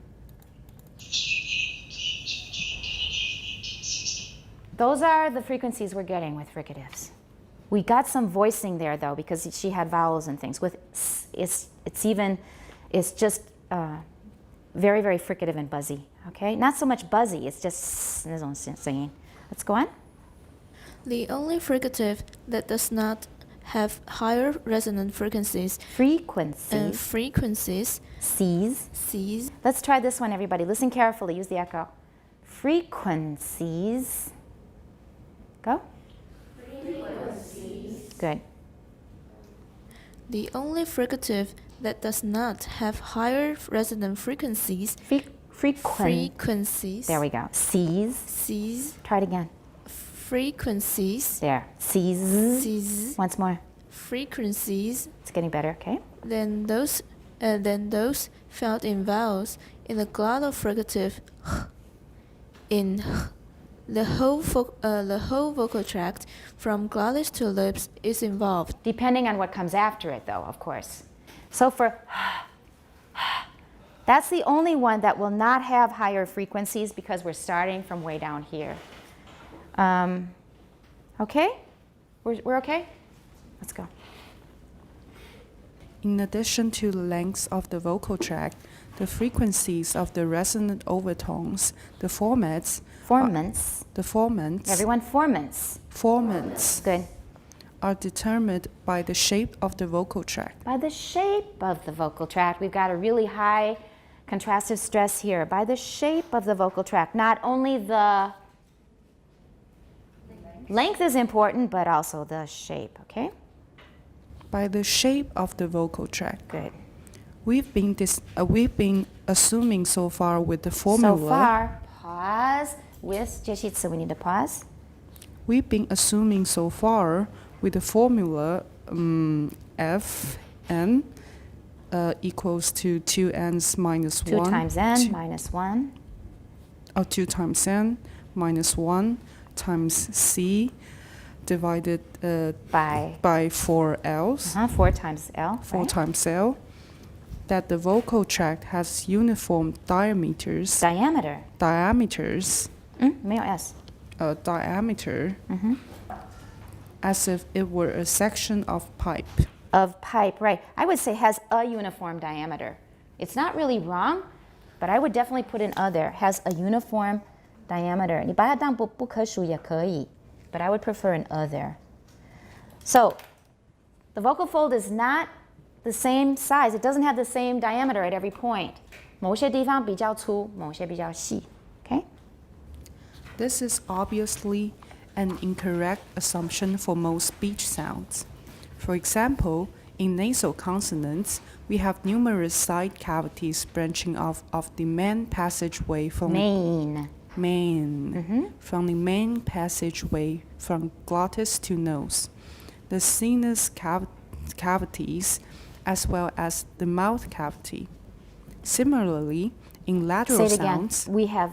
Those are the frequencies we're getting with fricatives. We got some voicing there though because she had vowels and things. With it's just very, very fricative and buzzy. Okay, not so much buzzy. It's just singing. Let's go on. The only fricative that does not have higher resonant frequencies C's. Let's try this one, everybody. Listen carefully. Use the echo. Frequencies. Go. Good. The only fricative that does not have higher resonant frequencies. Frequencies. There we go. C's. Try it again. Frequencies. There. C's. Once more. Frequencies. It's getting better, okay? Than those found in vowels in the glottal fricative in the whole vocal tract from glottis to lips is involved. Depending on what comes after it, though, of course. So for that's the only one that will not have higher frequencies because we're starting from way down here. Okay? We're okay? Let's go. In addition to the length of the vocal tract, the frequencies of the resonant overtones, the formants. Everyone, formants. Good. Are determined by the shape of the vocal tract. By the shape of the vocal tract. We've got a really high contrastive stress here. By the shape of the vocal tract. Not only the length is important, but also the shape, okay? By the shape of the vocal tract. Good. We've been assuming so far with the formula. So far, pause. With Jeshitsu, we need to pause. We've been assuming so far with the formula Fn equals to 2n's minus 1. 2 times n minus 1. 2 times n minus 1 times c divided by 4L's. 4 times L. 4 times L. That the vocal tract has uniform diameters. Diameters. 没有 S. Diameter. As if it were a section of pipe. Of pipe, right. I would say has a uniform diameter. It's not really wrong, but I would definitely put an there. Has a uniform diameter. 你把它当不可数也可以, but I would prefer an other. So the vocal fold is not the same size. It doesn't have the same diameter at every point. 某些地方比较粗，某些比较细. Okay? This is obviously an incorrect assumption for most speech sounds. For example, in nasal consonants, we have numerous side cavities branching off of the main passageway from from the main passageway from glottis to nose. The sinus cavities as well as the mouth cavity. Similarly, in lateral Say it again. sounds, We have.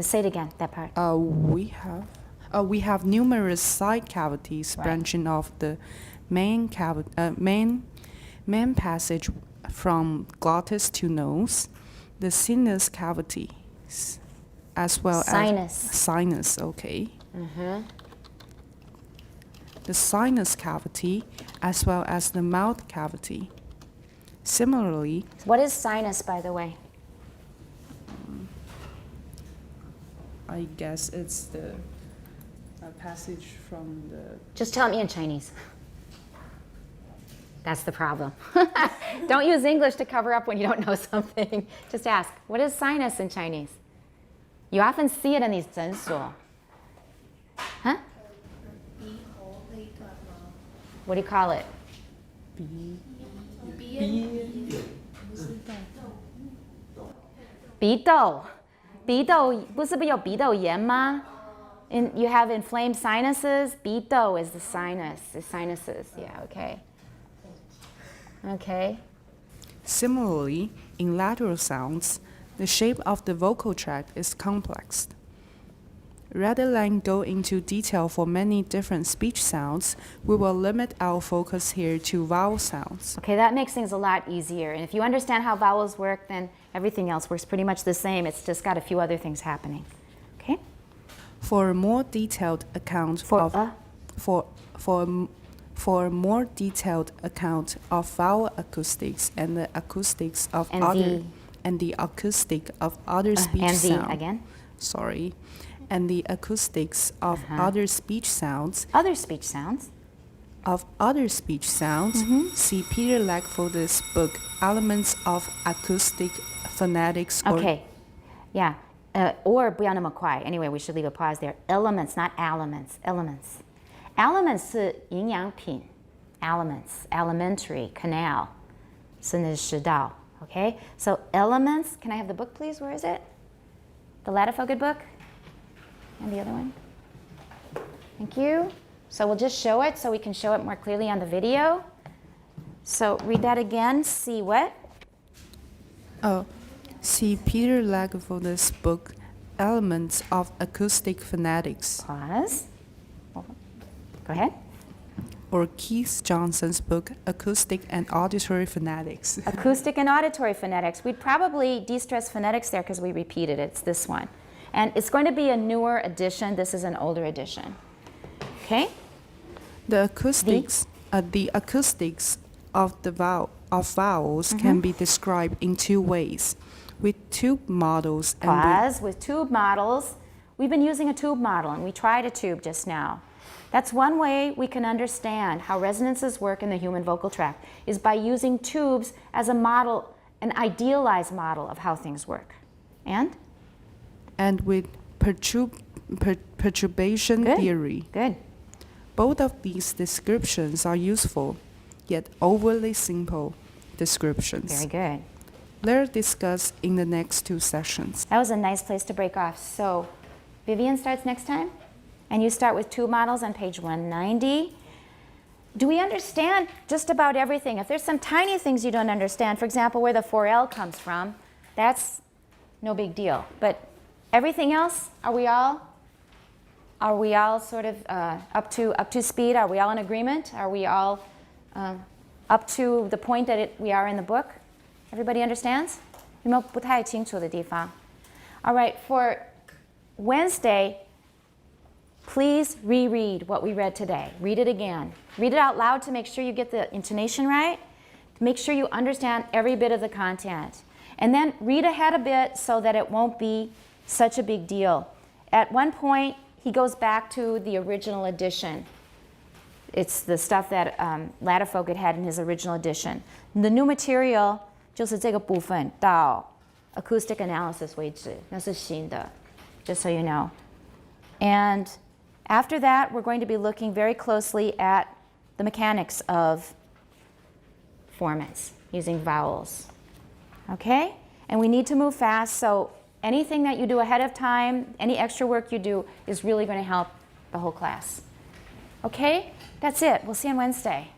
Say it again. That part. we have numerous side cavities Right. branching off the main passage from glottis to nose, the sinus cavities, as well Sinus. as sinus. Okay. The sinus cavity, as well as the mouth cavity. Similarly, What is sinus, by the way? I guess it's the passage from the Just tell me in Chinese. That's the problem. Don't use English to cover up when you don't know something. Just ask, what is sinus in Chinese? You often see it in these 诊所. Huh? What do you call it? 鼻窦. 鼻窦不是有鼻窦炎吗? You have inflamed sinuses. 鼻窦 is the sinus, the sinuses. Yeah, okay. Okay. Similarly, in lateral sounds, the shape of the vocal tract is complex. Rather than go into detail for many different speech sounds, we will limit our focus here to vowel sounds. Okay, that makes things a lot easier. And if you understand how vowels work, then everything else works pretty much the same. It's just got a few other things happening. Okay? For a more detailed account for a more detailed account of vowel acoustics and the acoustics of the acoustic of other speech sounds. Again. Sorry. And the acoustics of other speech sounds. Other speech sounds. See Peter Lackford's book, Elements of Acoustic Phonetics. Okay. Yeah. Or 不要那么快. Anyway, we should leave a pause there. Elements, not aliments. Elements. Elements 是营养品. Elements, alimentary, canal. 是那食道. Okay? So elements, can I have the book please? Where is it? The Ladefoged book? And the other one? Thank you. So we'll just show it so we can show it more clearly on the video. So read that again. See what? See Peter Lackford's book, Elements of Acoustic Phonetics. Pause. Go ahead. Or Keith Johnson's book, Acoustic and Auditory Phonetics. Acoustic and auditory phonetics. We'd probably de-stress phonetics there because we repeated it. It's this one. And it's going to be a newer edition. This is an older edition. Okay? The acoustics of vowels can be described in two ways, with tube models and Pause. With tube models. We've been using a tube model, and we tried a tube just now. That's one way we can understand how resonances work in the human vocal tract, is by using tubes as a model, an idealized model of how things work. And with perturbation theory. Good. Both of these descriptions are useful, yet overly simple descriptions. Very good. They're discussed in the next two sessions. That was a nice place to break off. So Vivian starts next time, and you start with tube models on page 190. Do we understand just about everything? If there's some tiny things you don't understand, for example, where the 4L comes from, that's no big deal. But everything else, are we all sort of up to speed? Are we all in agreement? Are we all up to the point that we are in the book? Everybody understands? 有没有不太清楚的地方? All right, for Wednesday, please reread what we read today. Read it again. Read it out loud to make sure you get the intonation right. To make sure you understand every bit of the content. And then read ahead a bit so that it won't be such a big deal. At one point, he goes back to the original edition. It's the stuff that Lattifoke had in his original edition. The new material 就是这个部分到 acoustic analysis 为止，那是新的, just so you know. And after that, we're going to be looking very closely at the mechanics of formants using vowels. Okay? And we need to move fast, so anything that you do ahead of time, any extra work you do is really going to help the whole class. Okay? That's it. We'll see you on Wednesday.